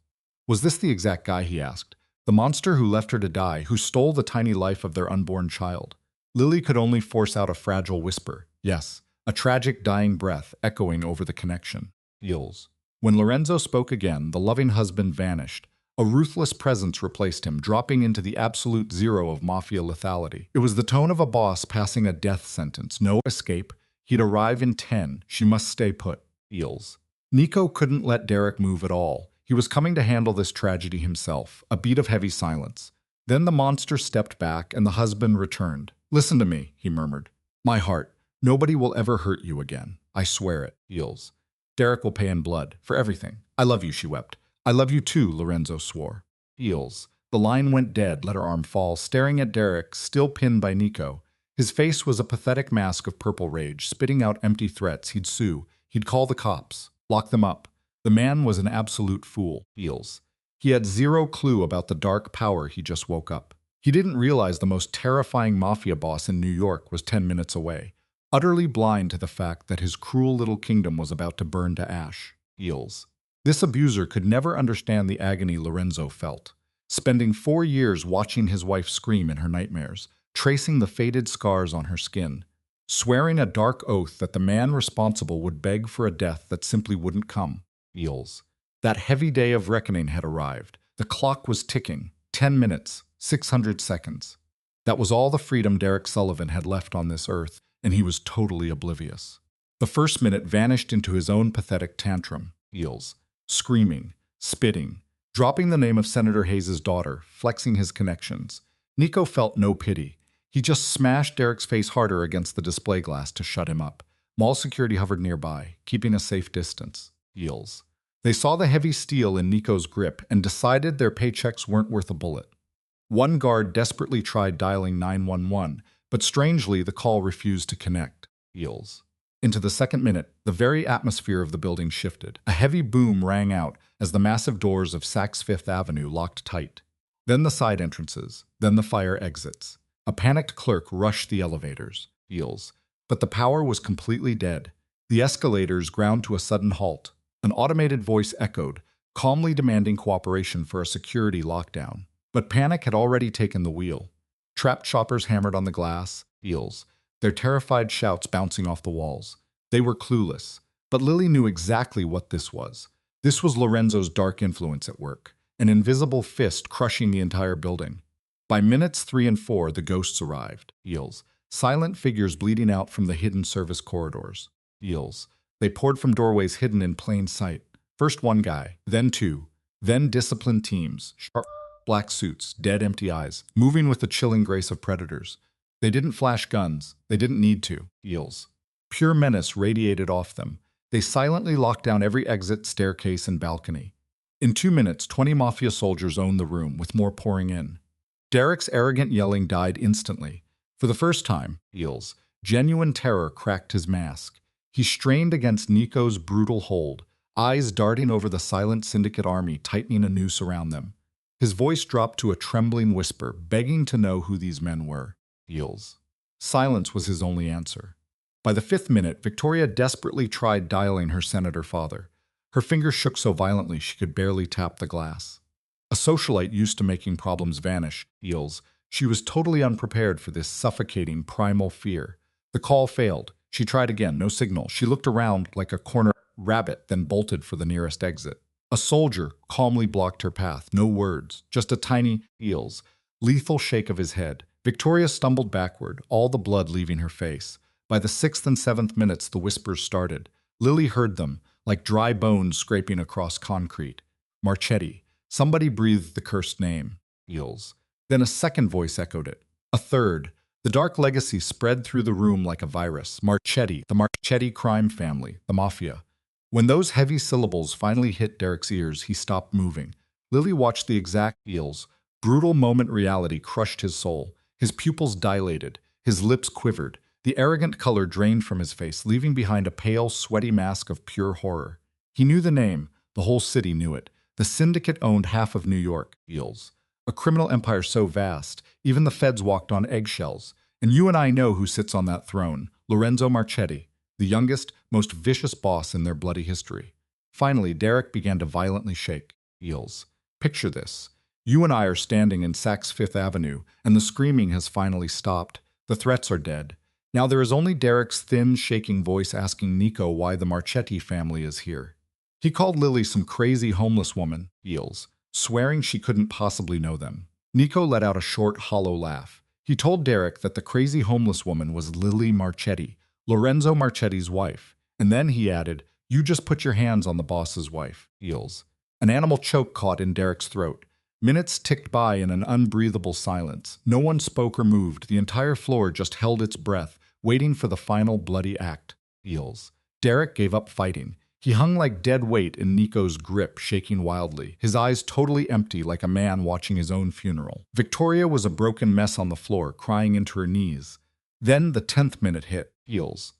Was this the exact guy, he asked? The monster who left her to die, who stole the tiny life of their unborn child? Lily could only force out a fragile whisper. Yes, a tragic dying breath echoing over the connection. Heels. When Lorenzo spoke again, the loving husband vanished. A ruthless presence replaced him, dropping into the absolute zero of Mafia lethality. It was the tone of a boss passing a death sentence. No escape. He'd arrive in 10. She must stay put. Heels. Nico couldn't let Derek move at all. He was coming to handle this tragedy himself. A beat of heavy silence. Then the monster stepped back and the husband returned. "Listen to me," he murmured. "My heart, nobody will ever hurt you again. I swear it." Heels. "Derek will pay in blood, for everything. I love you," she wept. "I love you too," Lorenzo swore. Heels. The line went dead, let her arm fall, staring at Derek, still pinned by Nico. His face was a pathetic mask of purple rage, spitting out empty threats. He'd sue. He'd call the cops. Lock them up. The man was an absolute fool. Heels. He had zero clue about the dark power he just woke up. He didn't realize the most terrifying mafia boss in New York was 10 minutes away, utterly blind to the fact that his cruel little kingdom was about to burn to ash. Heels. This abuser could never understand the agony Lorenzo felt, spending 4 years watching his wife scream in her nightmares, tracing the faded scars on her skin, swearing a dark oath that the man responsible would beg for a death that simply wouldn't come. Heels. That heavy day of reckoning had arrived. The clock was ticking. 10 minutes, 600 seconds. That was all the freedom Derek Sullivan had left on this earth, and he was totally oblivious. The first minute vanished into his own pathetic tantrum. Heels. Screaming, spitting, dropping the name of Senator Hayes' daughter, flexing his connections. Nico felt no pity. He just smashed Derek's face harder against the display glass to shut him up. Mall security hovered nearby, keeping a safe distance. Heels. They saw the heavy steel in Nico's grip and decided their paychecks weren't worth a bullet. One guard desperately tried dialing 911, but strangely the call refused to connect. Heels. Into the second minute, the very atmosphere of the building shifted. A heavy boom rang out as the massive doors of Saks Fifth Avenue locked tight. Then the side entrances, then the fire exits. A panicked clerk rushed the elevators. Heels. But the power was completely dead. The escalators ground to a sudden halt. An automated voice echoed, calmly demanding cooperation for a security lockdown. But panic had already taken the wheel. Trapped shoppers hammered on the glass. Heels. Their terrified shouts bouncing off the walls. They were clueless. But Lily knew exactly what this was. This was Lorenzo's dark influence at work, an invisible fist crushing the entire building. By minutes 3 and 4, the ghosts arrived. Heels. Silent figures bleeding out from the hidden service corridors. Heels. They poured from doorways hidden in plain sight. First one guy, then two, then disciplined teams, sharp black suits, dead empty eyes, moving with the chilling grace of predators. They didn't flash guns. They didn't need to. Heels. Pure menace radiated off them. They silently locked down every exit, staircase, and balcony. In 2 minutes, 20 Mafia soldiers owned the room, with more pouring in. Derek's arrogant yelling died instantly. For the first time, Heels, genuine terror cracked his mask. He strained against Nico's brutal hold, eyes darting over the silent syndicate army, tightening a noose around them. His voice dropped to a trembling whisper, begging to know who these men were. Heels. Silence was his only answer. By the 5th minute, Victoria desperately tried dialing her senator father. Her fingers shook so violently she could barely tap the glass. A socialite used to making problems vanish. Heels. She was totally unprepared for this suffocating, primal fear. The call failed. She tried again, no signal. She looked around like a cornered rabbit, then bolted for the nearest exit. A soldier calmly blocked her path. No words, just a tiny Heels, lethal shake of his head. Victoria stumbled backward, all the blood leaving her face. By the 6th and 7th minutes, the whispers started. Lily heard them, like dry bones scraping across concrete. Marchetti. Somebody breathed the cursed name. Heels. Then a second voice echoed it. A third. The dark legacy spread through the room like a virus. Marchetti, the Marchetti crime family, the Mafia. When those heavy syllables finally hit Derek's ears, he stopped moving. Lily watched the exact Heels. Brutal moment reality crushed his soul. His pupils dilated. His lips quivered. The arrogant color drained from his face, leaving behind a pale, sweaty mask of pure horror. He knew the name. The whole city knew it. The syndicate owned half of New York. Heels. A criminal empire so vast, even the feds walked on eggshells. And you and I know who sits on that throne. Lorenzo Marchetti, the youngest, most vicious boss in their bloody history. Finally, Derek began to violently shake. Heels. Picture this. You and I are standing in Saks Fifth Avenue, and the screaming has finally stopped. The threats are dead. Now there is only Derek's thin, shaking voice asking Nico why the Marchetti family is here. He called Lily some crazy homeless woman, Heels, swearing she couldn't possibly know them. Nico let out a short, hollow laugh. He told Derek that the crazy homeless woman was Lily Marchetti, Lorenzo Marchetti's wife. And then he added, "You just put your hands on the boss's wife, Heels." An animal choke caught in Derek's throat. Minutes ticked by in an unbreathable silence. No one spoke or moved. The entire floor just held its breath, waiting for the final bloody act. Heels. Derek gave up fighting. He hung like dead weight in Nico's grip, shaking wildly, his eyes totally empty like a man watching his own funeral. Victoria was a broken mess on the floor, crying into her knees. Then the 10th minute hit. Heels.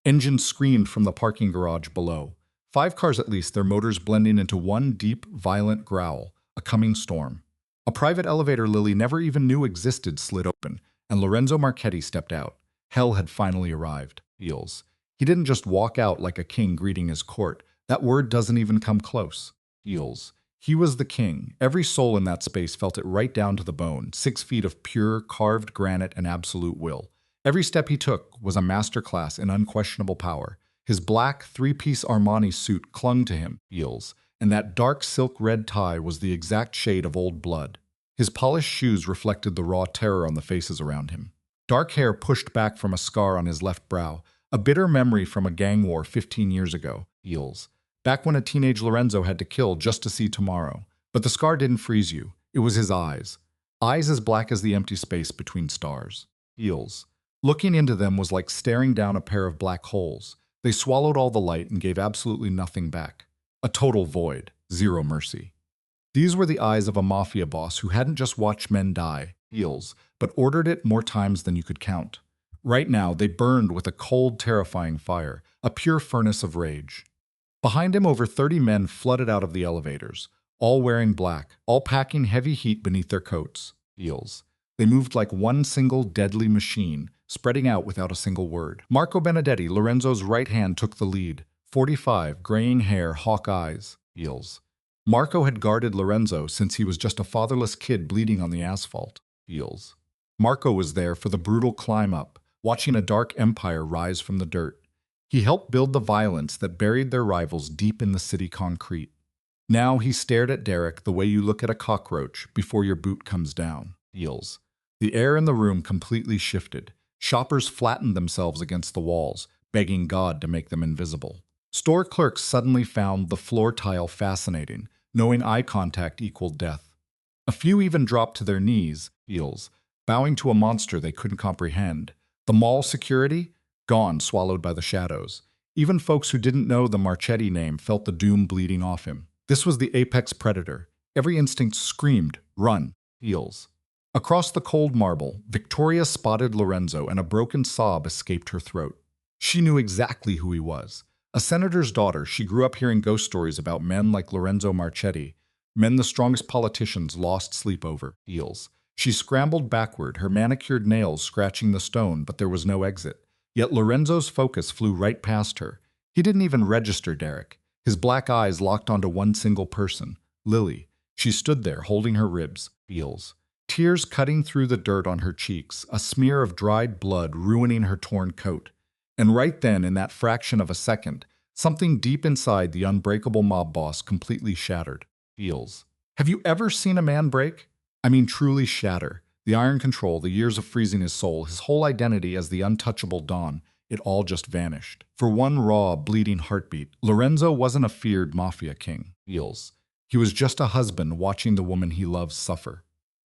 Engines screamed from the parking garage below. 5 cars at least, their motors blending into one deep, violent growl. A coming storm. A private elevator Lily never even knew existed slid open, and Lorenzo Marchetti stepped out. Hell had finally arrived. Heels. He didn't just walk out like a king greeting his court. That word doesn't even come close. Heels. He was the king. Every soul in that space felt it right down to the bone, 6 feet of pure, carved granite and absolute will. Every step he took was a masterclass in unquestionable power. His black, 3-piece Armani suit clung to him. Heels. And that dark silk red tie was the exact shade of old blood. His polished shoes reflected the raw terror on the faces around him. Dark hair pushed back from a scar on his left brow, a bitter memory from a gang war 15 years ago. Heels. Back when a teenage Lorenzo had to kill just to see tomorrow. But the scar didn't freeze you. It was his eyes. Eyes as black as the empty space between stars. Heels. Looking into them was like staring down a pair of black holes. They swallowed all the light and gave absolutely nothing back. A total void, zero mercy. These were the eyes of a mafia boss who hadn't just watched men die, Heels, but ordered it more times than you could count. Right now, they burned with a cold, terrifying fire, a pure furnace of rage. Behind him, over 30 men flooded out of the elevators, all wearing black, all packing heavy heat beneath their coats. Heels. They moved like one single deadly machine, spreading out without a single word. Marco Benedetti, Lorenzo's right hand, took the lead. 45, graying hair, hawk eyes. Heels. Marco had guarded Lorenzo since he was just a fatherless kid bleeding on the asphalt. Heels. Marco was there for the brutal climb up, watching a dark empire rise from the dirt. He helped build the violence that buried their rivals deep in the city concrete. Now he stared at Derek the way you look at a cockroach before your boot comes down. Heels. The air in the room completely shifted. Shoppers flattened themselves against the walls, begging God to make them invisible. Store clerks suddenly found the floor tile fascinating, knowing eye contact equaled death. A few even dropped to their knees, Heels, bowing to a monster they couldn't comprehend. The mall security? Gone, swallowed by the shadows. Even folks who didn't know the Marchetti name felt the doom bleeding off him. This was the apex predator. Every instinct screamed, run, Heels. Across the cold marble, Victoria spotted Lorenzo and a broken sob escaped her throat. She knew exactly who he was. A senator's daughter, she grew up hearing ghost stories about men like Lorenzo Marchetti, men the strongest politicians lost sleep over. Heels. She scrambled backward, her manicured nails scratching the stone, but there was no exit. Yet Lorenzo's focus flew right past her. He didn't even register Derek. His black eyes locked onto one single person, Lily. She stood there, holding her ribs. Heels. Tears cutting through the dirt on her cheeks, a smear of dried blood ruining her torn coat. And right then, in that fraction of a second, something deep inside the unbreakable mob boss completely shattered. Heels. Have you ever seen a man break? I mean, truly shatter. The iron control, the years of freezing his soul, his whole identity as the untouchable Don, it all just vanished. For one raw, bleeding heartbeat, Lorenzo wasn't a feared mafia king. Heels. He was just a husband watching the woman he loves suffer.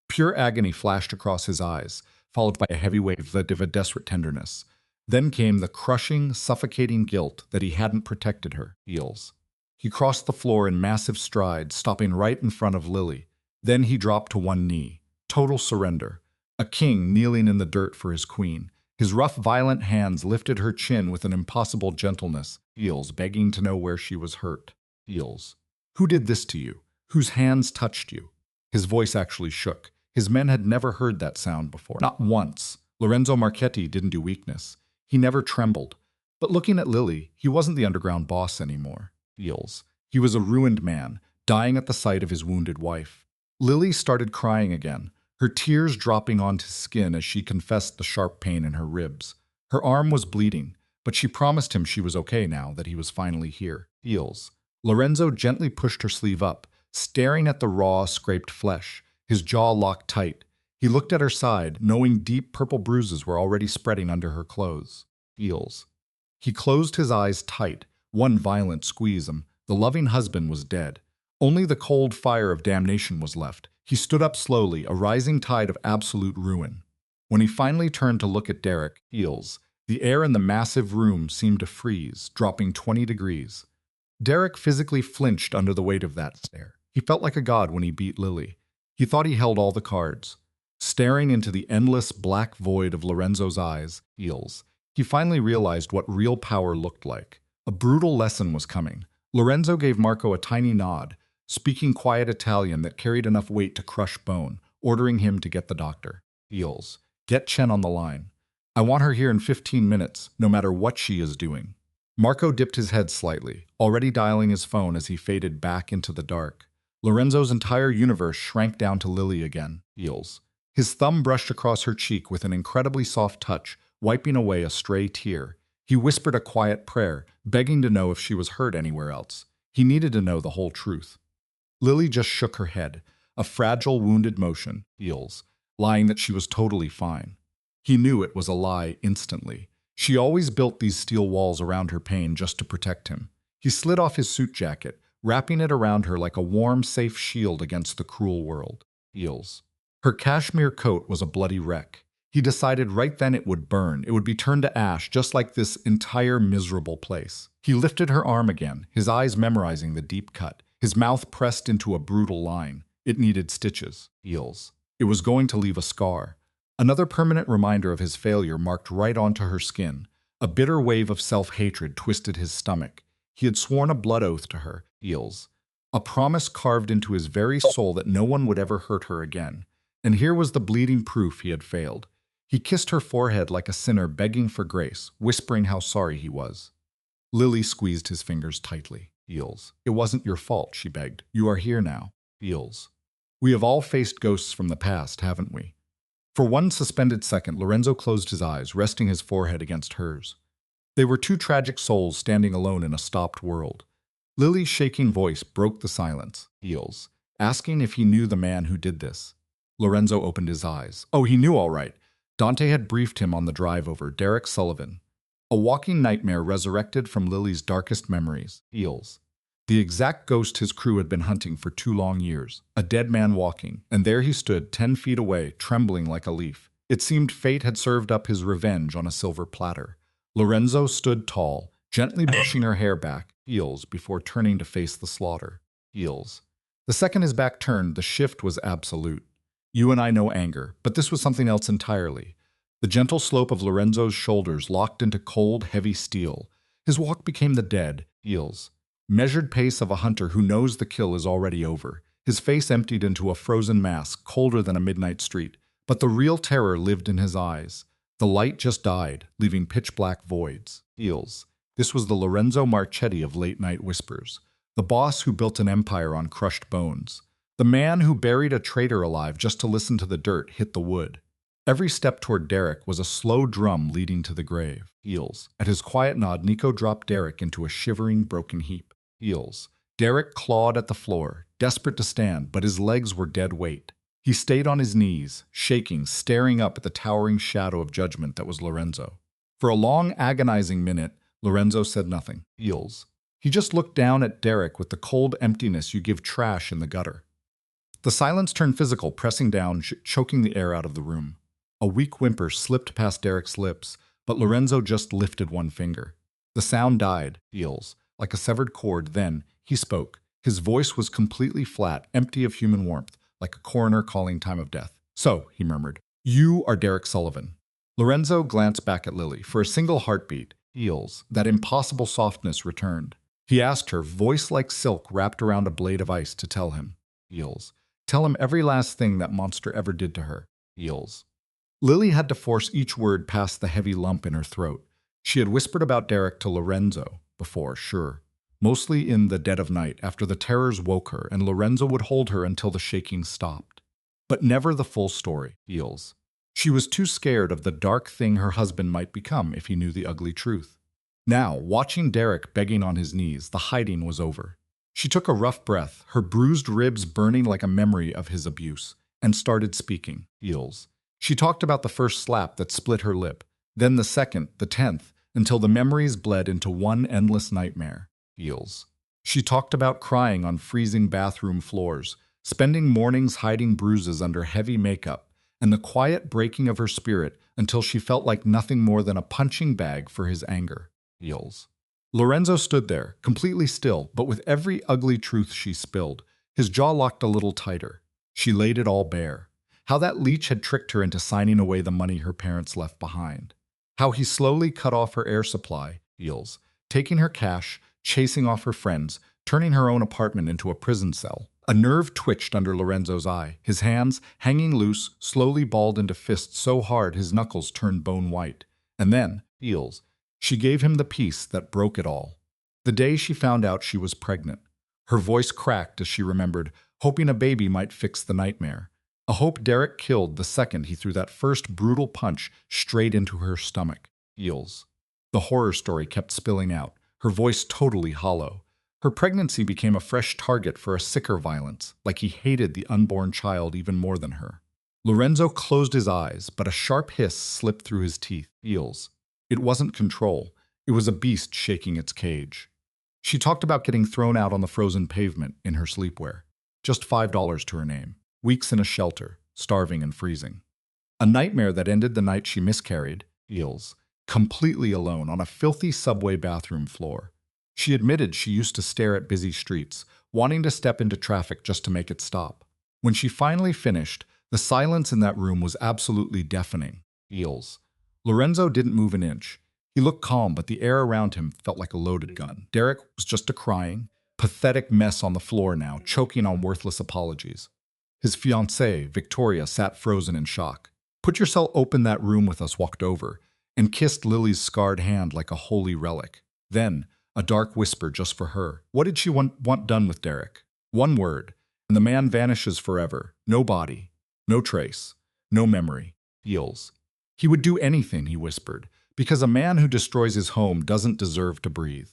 Pure agony flashed across his eyes, followed by a heavy wave of a desperate tenderness. Then came the crushing, suffocating guilt that he hadn't protected her. Heels. He crossed the floor in massive strides, stopping right in front of Lily. Then he dropped to one knee. Total surrender. A king kneeling in the dirt for his queen. His rough, violent hands lifted her chin with an impossible gentleness. Heels, begging to know where she was hurt. Heels. Who did this to you? Whose hands touched you? His voice actually shook. His men had never heard that sound before. Not once. Lorenzo Marchetti didn't do weakness. He never trembled. But looking at Lily, he wasn't the underground boss anymore. Heels. He was a ruined man, dying at the sight of his wounded wife. Lily started crying again, her tears dropping onto his skin as she confessed the sharp pain in her ribs. Her arm was bleeding, but she promised him she was okay now that he was finally here. Heels. Lorenzo gently pushed her sleeve up, staring at the raw, scraped flesh, his jaw locked tight. He looked at her side, knowing deep purple bruises were already spreading under her clothes. Heels. He closed his eyes tight, one violent squeeze. The loving husband was dead. Only the cold fire of damnation was left. He stood up slowly, a rising tide of absolute ruin. When he finally turned to look at Derek, heels, the air in the massive room seemed to freeze, dropping 20 degrees. Derek physically flinched under the weight of that stare. He felt like a god when he beat Lily. He thought he held all the cards. Staring into the endless black void of Lorenzo's eyes, heels, he finally realized what real power looked like. A brutal lesson was coming. Lorenzo gave Marco a tiny nod, speaking quiet Italian that carried enough weight to crush bone, ordering him to get the doctor. Heels, get Chen on the line. I want her here in 15 minutes, no matter what she is doing. Marco dipped his head slightly, already dialing his phone as he faded back into the dark. Lorenzo's entire universe shrank down to Lily again, heels. His thumb brushed across her cheek with an incredibly soft touch, wiping away a stray tear. He whispered a quiet prayer, begging to know if she was hurt anywhere else. He needed to know the whole truth. Lily just shook her head, a fragile, wounded motion, heels, lying that she was totally fine. He knew it was a lie instantly. She always built these steel walls around her pain just to protect him. He slid off his suit jacket, wrapping it around her like a warm, safe shield against the cruel world. Heels. Her cashmere coat was a bloody wreck. He decided right then it would burn. It would be turned to ash, just like this entire miserable place. He lifted her arm again, his eyes memorizing the deep cut, his mouth pressed into a brutal line. It needed stitches. Heels. It was going to leave a scar. Another permanent reminder of his failure marked right onto her skin. A bitter wave of self-hatred twisted his stomach. He had sworn a blood oath to her, heels. A promise carved into his very soul that no one would ever hurt her again. And here was the bleeding proof he had failed. He kissed her forehead like a sinner begging for grace, whispering how sorry he was. Lily squeezed his fingers tightly. Heels. It wasn't your fault, she begged. You are here now. Heels. We have all faced ghosts from the past, haven't we? For one suspended second, Lorenzo closed his eyes, resting his forehead against hers. They were two tragic souls standing alone in a stopped world. Lily's shaking voice broke the silence. Heels. Asking if he knew the man who did this. Lorenzo opened his eyes. Oh, he knew all right. Dante had briefed him on the drive over, Derek Sullivan. A walking nightmare resurrected from Lily's darkest memories. Heels. The exact ghost his crew had been hunting for 2 long years. A dead man walking, and there he stood 10 feet away, trembling like a leaf. It seemed fate had served up his revenge on a silver platter. Lorenzo stood tall, gently brushing her hair back, heels, before turning to face the slaughter. Heels. The second his back turned, the shift was absolute. You and I know anger, but this was something else entirely. The gentle slope of Lorenzo's shoulders locked into cold, heavy steel. His walk became the dead, heels. Measured pace of a hunter who knows the kill is already over. His face emptied into a frozen mask, colder than a midnight street. But the real terror lived in his eyes. The light just died, leaving pitch-black voids. Heels. This was the Lorenzo Marchetti of late-night whispers. The boss who built an empire on crushed bones. The man who buried a traitor alive just to listen to the dirt hit the wood. Every step toward Derek was a slow drum leading to the grave. Heels. At his quiet nod, Nico dropped Derek into a shivering, broken heap. Heels. Derek clawed at the floor, desperate to stand, but his legs were dead weight. He stayed on his knees, shaking, staring up at the towering shadow of judgment that was Lorenzo. For a long, agonizing minute, Lorenzo said nothing. Heels. He just looked down at Derek with the cold emptiness you give trash in the gutter. The silence turned physical, pressing down, choking the air out of the room. A weak whimper slipped past Derek's lips, but Lorenzo just lifted one finger. The sound died, heels, like a severed cord. Then he spoke. His voice was completely flat, empty of human warmth, like a coroner calling time of death. So, he murmured, you are Derek Sullivan. Lorenzo glanced back at Lily. For a single heartbeat, heels, that impossible softness returned. He asked her, voice like silk wrapped around a blade of ice, to tell him. Heels. Tell him every last thing that monster ever did to her. Heels. Lily had to force each word past the heavy lump in her throat. She had whispered about Derek to Lorenzo before, sure. Mostly in the dead of night, after the terrors woke her, and Lorenzo would hold her until the shaking stopped. But never the full story, heels. She was too scared of the dark thing her husband might become if he knew the ugly truth. Now, watching Derek begging on his knees, the hiding was over. She took a rough breath, her bruised ribs burning like a memory of his abuse, and started speaking, heels. She talked about the first slap that split her lip, then the second, the 10th, until the memories bled into one endless nightmare. Heels. She talked about crying on freezing bathroom floors, spending mornings hiding bruises under heavy makeup, and the quiet breaking of her spirit until she felt like nothing more than a punching bag for his anger. Heels. Lorenzo stood there, completely still, but with every ugly truth she spilled, his jaw locked a little tighter. She laid it all bare. How that leech had tricked her into signing away the money her parents left behind. How he slowly cut off her air supply, Heels, taking her cash, chasing off her friends, turning her own apartment into a prison cell. A nerve twitched under Lorenzo's eye. His hands, hanging loose, slowly balled into fists so hard his knuckles turned bone white. And then, Heels, she gave him the piece that broke it all. The day she found out she was pregnant. Her voice cracked as she remembered, hoping a baby might fix the nightmare. A hope Derek killed the second he threw that first brutal punch straight into her stomach. Heels. The horror story kept spilling out, her voice totally hollow. Her pregnancy became a fresh target for a sicker violence, like he hated the unborn child even more than her. Lorenzo closed his eyes, but a sharp hiss slipped through his teeth. Heels. It wasn't control. It was a beast shaking its cage. She talked about getting thrown out on the frozen pavement in her sleepwear. Just $5 to her name. Weeks in a shelter, starving and freezing. A nightmare that ended the night she miscarried, Heels, completely alone on a filthy subway bathroom floor. She admitted she used to stare at busy streets, wanting to step into traffic just to make it stop. When she finally finished, the silence in that room was absolutely deafening. Heels. Lorenzo didn't move an inch. He looked calm, but the air around him felt like a loaded gun. Derek was just a crying, pathetic mess on the floor now, choking on worthless apologies. His fiancée, Victoria, sat frozen in shock. Put yourself open that room with us walked over and kissed Lily's scarred hand like a holy relic. Then, a dark whisper just for her. What did she want done with Derek? One word, and the man vanishes forever. No body, no trace, no memory. Heels. He would do anything, he whispered, because a man who destroys his home doesn't deserve to breathe.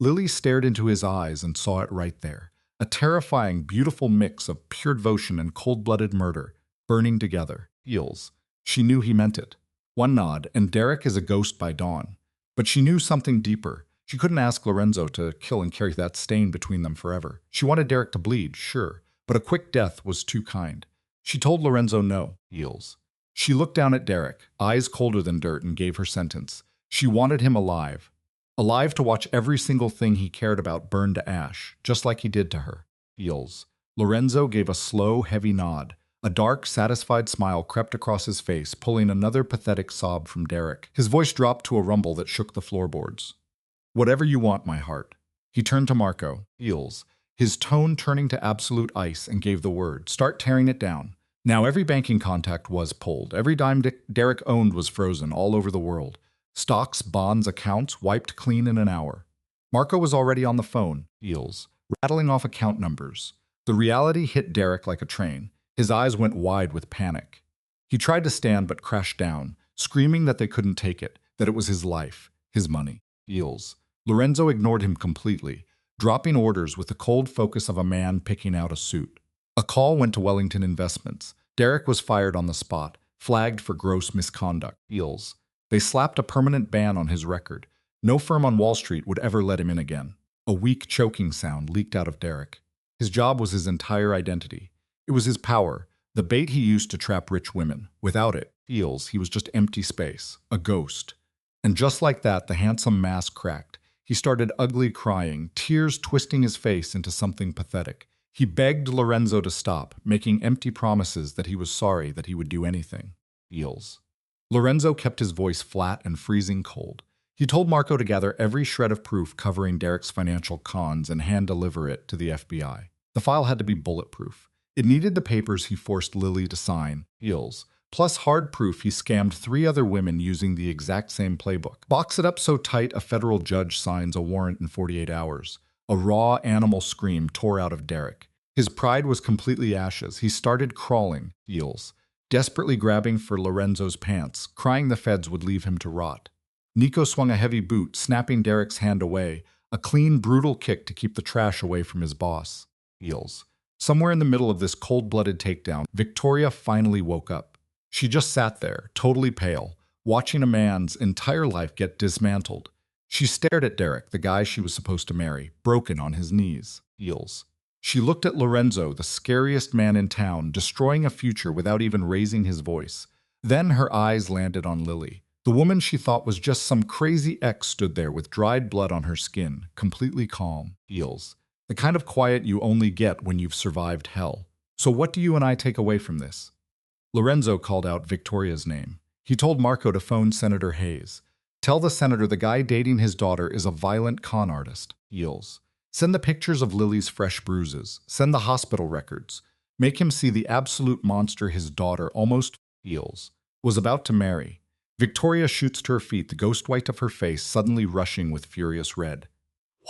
Lily stared into his eyes and saw it right there. A terrifying, beautiful mix of pure devotion and cold-blooded murder, burning together. Heels. She knew he meant it. One nod, and Derek is a ghost by dawn. But she knew something deeper. She couldn't ask Lorenzo to kill and carry that stain between them forever. She wanted Derek to bleed, sure, but a quick death was too kind. She told Lorenzo no. Heels. She looked down at Derek, eyes colder than dirt, and gave her sentence. She wanted him alive. Alive to watch every single thing he cared about burn to ash, just like he did to her. Heels. Lorenzo gave a slow, heavy nod. A dark, satisfied smile crept across his face, pulling another pathetic sob from Derek. His voice dropped to a rumble that shook the floorboards. Whatever you want, my heart. He turned to Marco. Heels. His tone turning to absolute ice, and gave the word. Start tearing it down. Now every banking contact was pulled. Every dime Derek owned was frozen all over the world. Stocks, bonds, accounts wiped clean in an hour. Marco was already on the phone, Heels, rattling off account numbers. The reality hit Derek like a train. His eyes went wide with panic. He tried to stand but crashed down, screaming that they couldn't take it, that it was his life, his money. Heels. Lorenzo ignored him completely, dropping orders with the cold focus of a man picking out a suit. A call went to Wellington Investments. Derek was fired on the spot, flagged for gross misconduct. Heels. They slapped a permanent ban on his record. No firm on Wall Street would ever let him in again. A weak, choking sound leaked out of Derek. His job was his entire identity. It was his power, the bait he used to trap rich women. Without it, Heels, he was just empty space, a ghost. And just like that, the handsome mask cracked. He started ugly crying, tears twisting his face into something pathetic. He begged Lorenzo to stop, making empty promises that he was sorry, that he would do anything. Heels. Lorenzo kept his voice flat and freezing cold. He told Marco to gather every shred of proof covering Derek's financial cons and hand-deliver it to the FBI. The file had to be bulletproof. It needed the papers he forced Lily to sign, Heels, plus hard proof he scammed 3 other women using the exact same playbook. Box it up so tight a federal judge signs a warrant in 48 hours. A raw animal scream tore out of Derek. His pride was completely ashes. He started crawling, Heels, desperately grabbing for Lorenzo's pants, crying the feds would leave him to rot. Nico swung a heavy boot, snapping Derek's hand away, a clean, brutal kick to keep the trash away from his boss. Heels. Somewhere in the middle of this cold-blooded takedown, Victoria finally woke up. She just sat there, totally pale, watching a man's entire life get dismantled. She stared at Derek, the guy she was supposed to marry, broken on his knees. Heels. She looked at Lorenzo, the scariest man in town, destroying a future without even raising his voice. Then her eyes landed on Lily. The woman she thought was just some crazy ex stood there with dried blood on her skin, completely calm, heels. The kind of quiet you only get when you've survived hell. So what do you and I take away from this? Lorenzo called out Victoria's name. He told Marco to phone Senator Hayes. Tell the senator the guy dating his daughter is a violent con artist. Heels. Send the pictures of Lily's fresh bruises. Send the hospital records. Make him see the absolute monster his daughter almost heels was about to marry. Victoria shoots to her feet, the ghost white of her face suddenly rushing with furious red.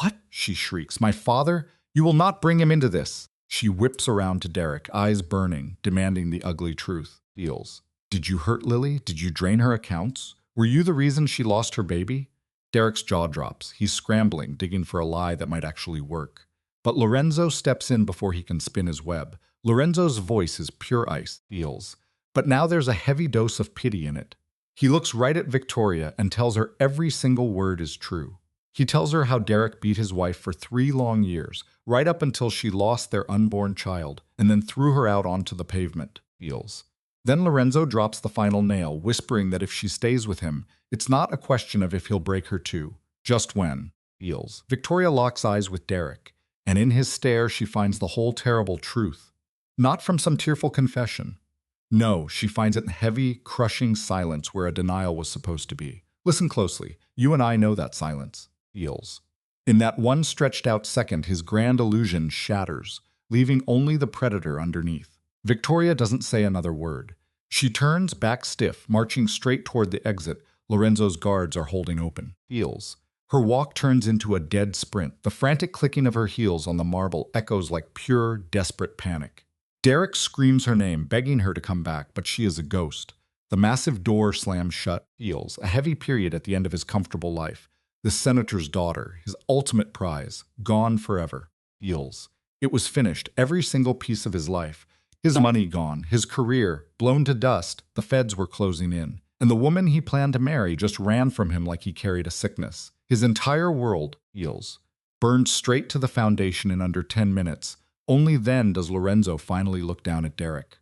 What? She shrieks. My father? You will not bring him into this. She whips around to Derek, eyes burning, demanding the ugly truth. Heels. Did you hurt Lily? Did you drain her accounts? Were you the reason she lost her baby? Derek's jaw drops. He's scrambling, digging for a lie that might actually work. But Lorenzo steps in before he can spin his web. Lorenzo's voice is pure ice. Heels. But now there's a heavy dose of pity in it. He looks right at Victoria and tells her every single word is true. He tells her how Derek beat his wife for 3 long years, right up until she lost their unborn child, and then threw her out onto the pavement. Heels. Then Lorenzo drops the final nail, whispering that if she stays with him, it's not a question of if he'll break her too, just when. Heels. Victoria locks eyes with Derek, and in his stare she finds the whole terrible truth. Not from some tearful confession. No, she finds it in heavy, crushing silence where a denial was supposed to be. Listen closely. You and I know that silence. Heels. In that one stretched out second, his grand illusion shatters, leaving only the predator underneath. Victoria doesn't say another word. She turns back stiff, marching straight toward the exit Lorenzo's guards are holding open. Heels. Her walk turns into a dead sprint. The frantic clicking of her heels on the marble echoes like pure, desperate panic. Derek screams her name, begging her to come back, but she is a ghost. The massive door slams shut. Heels. A heavy period at the end of his comfortable life. The senator's daughter, his ultimate prize, gone forever. Heels. It was finished, every single piece of his life. His money gone, his career blown to dust, the feds were closing in. And the woman he planned to marry just ran from him like he carried a sickness. His entire world, Heels, burned straight to the foundation in under 10 minutes. Only then does Lorenzo finally look down at Derek.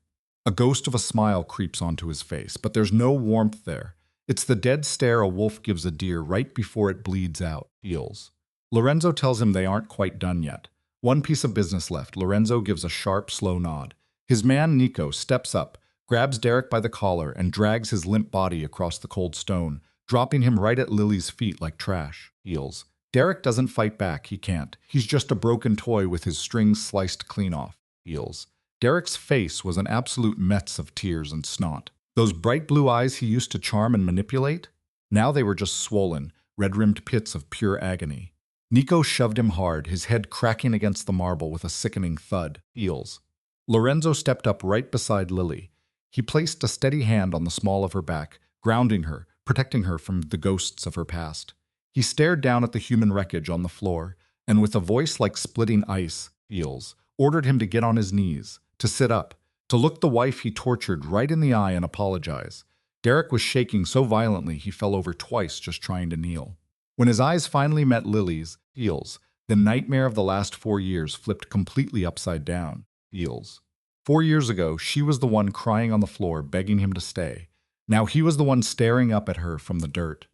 A ghost of a smile creeps onto his face, but there's no warmth there. It's the dead stare a wolf gives a deer right before it bleeds out. Heels. Lorenzo tells him they aren't quite done yet. One piece of business left. Lorenzo gives a sharp, slow nod. His man, Nico, steps up, grabs Derek by the collar, and drags his limp body across the cold stone, dropping him right at Lily's feet like trash. Heels. Derek doesn't fight back. He can't. He's just a broken toy with his strings sliced clean off. Heels. Derek's face was an absolute mess of tears and snot. Those bright blue eyes he used to charm and manipulate? Now they were just swollen, red-rimmed pits of pure agony. Nico shoved him hard, his head cracking against the marble with a sickening thud. Heels. Lorenzo stepped up right beside Lily. He placed a steady hand on the small of her back, grounding her, protecting her from the ghosts of her past. He stared down at the human wreckage on the floor, and with a voice like splitting ice, Heels, ordered him to get on his knees, to sit up, to look the wife he tortured right in the eye and apologize. Derek was shaking so violently he fell over twice just trying to kneel. When his eyes finally met Lily's, Heels, the nightmare of the last 4 years flipped completely upside down. Heels. 4 years ago, she was the one crying on the floor, begging him to stay. Now he was the one staring up at her from the dirt.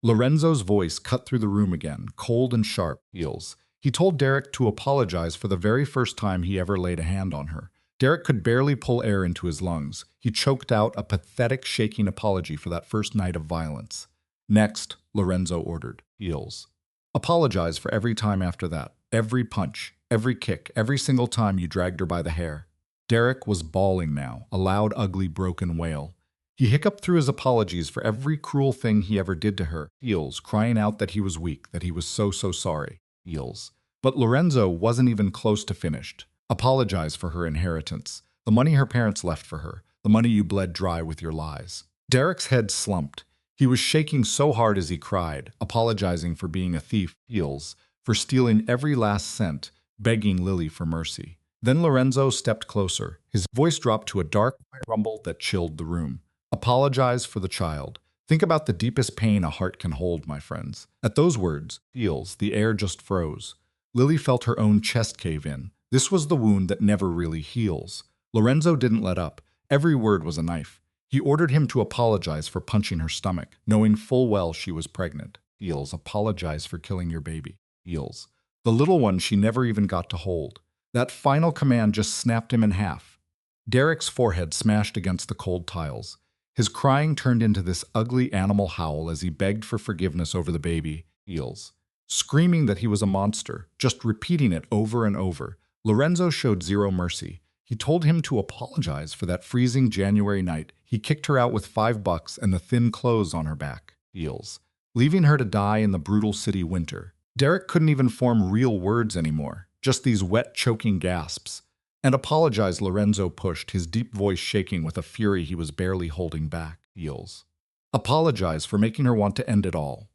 Lorenzo's voice cut through the room again, cold and sharp. Heels. He told Derek to apologize for the very first time he ever laid a hand on her. Derek could barely pull air into his lungs. He choked out a pathetic, shaking apology for that first night of violence. Next, Lorenzo ordered. Heels. Apologize for every time after that. Every punch, every kick, every single time you dragged her by the hair. Derek was bawling now, a loud, ugly, broken wail. He hiccuped through his apologies for every cruel thing he ever did to her. Heels, crying out that he was weak, that he was so sorry. Heels. But Lorenzo wasn't even close to finished. Apologize for her inheritance, the money her parents left for her, the money you bled dry with your lies. Derek's head slumped. He was shaking so hard as he cried, apologizing for being a thief. Heels, for stealing every last cent, begging Lily for mercy. Then Lorenzo stepped closer. His voice dropped to a dark rumble that chilled the room. Apologize for the child. Think about the deepest pain a heart can hold, my friends. At those words, Heels, the air just froze. Lily felt her own chest cave in. This was the wound that never really heals. Lorenzo didn't let up. Every word was a knife. He ordered him to apologize for punching her stomach, knowing full well she was pregnant. Eels, apologize for killing your baby. Eels. The little one she never even got to hold. That final command just snapped him in half. Derek's forehead smashed against the cold tiles. His crying turned into this ugly animal howl as he begged for forgiveness over the baby. Eels. Screaming that he was a monster, just repeating it over and over. Lorenzo showed zero mercy. He told him to apologize for that freezing January night. He kicked her out with $5 and the thin clothes on her back. Eels. Leaving her to die in the brutal city winter. Derek couldn't even form real words anymore, just these wet, choking gasps. And apologize, Lorenzo pushed, his deep voice shaking with a fury he was barely holding back. Eels. Apologize for making her want to end it all.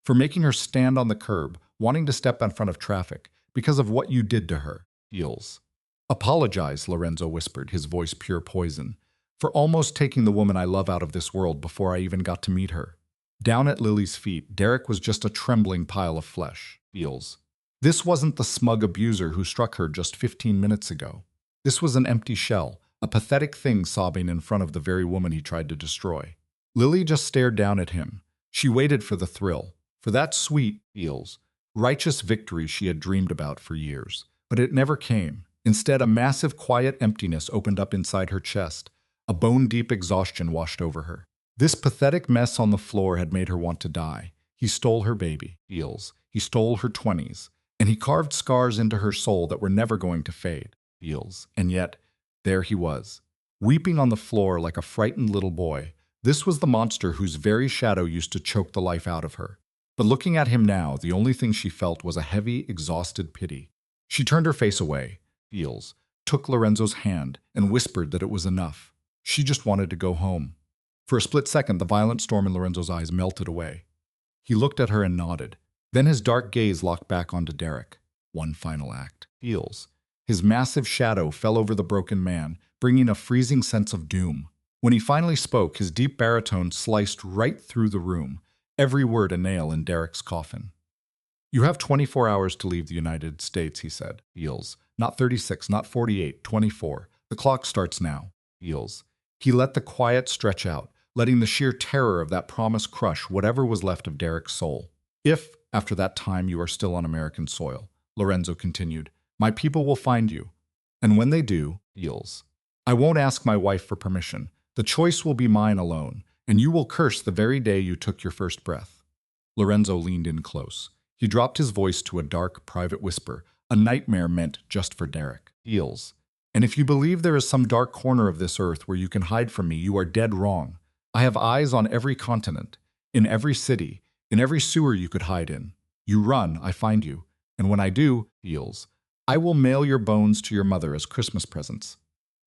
For making her stand on the curb, wanting to step in front of traffic, because of what you did to her. Eels. Apologize, Lorenzo whispered, his voice pure poison, for almost taking the woman I love out of this world before I even got to meet her. Down at Lily's feet, Derek was just a trembling pile of flesh. Eels. This wasn't the smug abuser who struck her just 15 minutes ago. This was an empty shell, a pathetic thing sobbing in front of the very woman he tried to destroy. Lily just stared down at him. She waited for the thrill, for that sweet, Eels, righteous victory she had dreamed about for years. But it never came. Instead, a massive, quiet emptiness opened up inside her chest. A bone-deep exhaustion washed over her. This pathetic mess on the floor had made her want to die. He stole her baby, Eels. He stole her 20s. And he carved scars into her soul that were never going to fade, Eels. And yet, there he was, weeping on the floor like a frightened little boy. This was the monster whose very shadow used to choke the life out of her. But looking at him now, the only thing she felt was a heavy, exhausted pity. She turned her face away, Eels, took Lorenzo's hand, and whispered that it was enough. She just wanted to go home. For a split second, the violent storm in Lorenzo's eyes melted away. He looked at her and nodded. Then his dark gaze locked back onto Derek. One final act. Eels. His massive shadow fell over the broken man, bringing a freezing sense of doom. When he finally spoke, his deep baritone sliced right through the room, every word a nail in Derek's coffin. You have 24 hours to leave the United States, he said. Eels. Not 36, not 48, 24. The clock starts now. Eels. He let the quiet stretch out, letting the sheer terror of that promise crush whatever was left of Derek's soul. If, after that time, you are still on American soil, Lorenzo continued, my people will find you. And when they do, Eels, I won't ask my wife for permission. The choice will be mine alone, and you will curse the very day you took your first breath. Lorenzo leaned in close. He dropped his voice to a dark, private whisper, a nightmare meant just for Derek. Eels. And if you believe there is some dark corner of this earth where you can hide from me, you are dead wrong. I have eyes on every continent, in every city, in every sewer you could hide in. You run, I find you. And when I do, Eels, I will mail your bones to your mother as Christmas presents.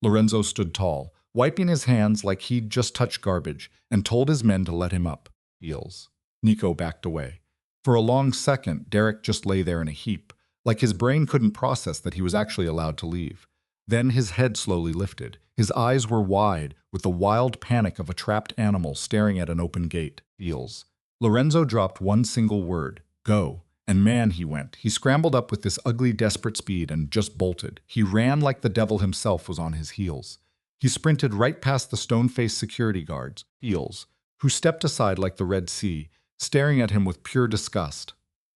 Lorenzo stood tall, wiping his hands like he'd just touched garbage, and told his men to let him up. Eels. Nico backed away. For a long second, Derek just lay there in a heap, like his brain couldn't process that he was actually allowed to leave. Then his head slowly lifted. His eyes were wide, with the wild panic of a trapped animal staring at an open gate. Eels. Lorenzo dropped one single word, go. And man, he went. He scrambled up with this ugly, desperate speed and just bolted. He ran like the devil himself was on his heels. He sprinted right past the stone-faced security guards, Eels, who stepped aside like the Red Sea, staring at him with pure disgust.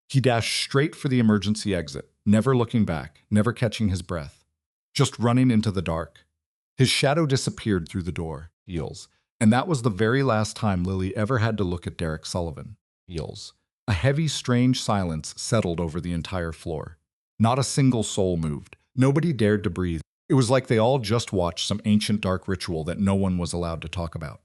He dashed straight for the emergency exit, never looking back, never catching his breath, just running into the dark. His shadow disappeared through the door, Eels, and that was the very last time Lily ever had to look at Derek Sullivan. Eels. A heavy, strange silence settled over the entire floor. Not a single soul moved. Nobody dared to breathe. It was like they all just watched some ancient dark ritual that no one was allowed to talk about.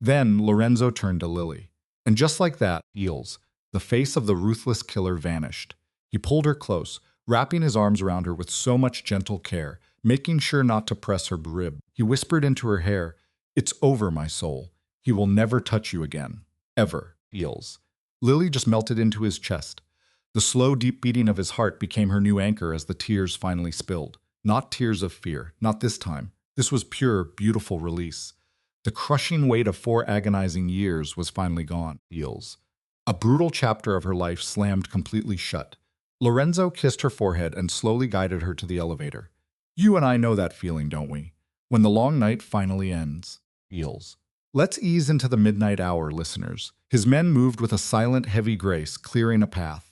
Then Lorenzo turned to Lily. And just like that, Eels, the face of the ruthless killer vanished. He pulled her close, wrapping his arms around her with so much gentle care, making sure not to press her rib. He whispered into her hair, "It's over, my soul. He will never touch you again. Ever, Eels." Lily just melted into his chest. The slow, deep beating of his heart became her new anchor as the tears finally spilled. Not tears of fear, not this time. This was pure, beautiful release. The crushing weight of 4 agonizing years was finally gone. Eels. A brutal chapter of her life slammed completely shut. Lorenzo kissed her forehead and slowly guided her to the elevator. You and I know that feeling, don't we? When the long night finally ends. Feels. Let's ease into the midnight hour, listeners. His men moved with a silent, heavy grace, clearing a path.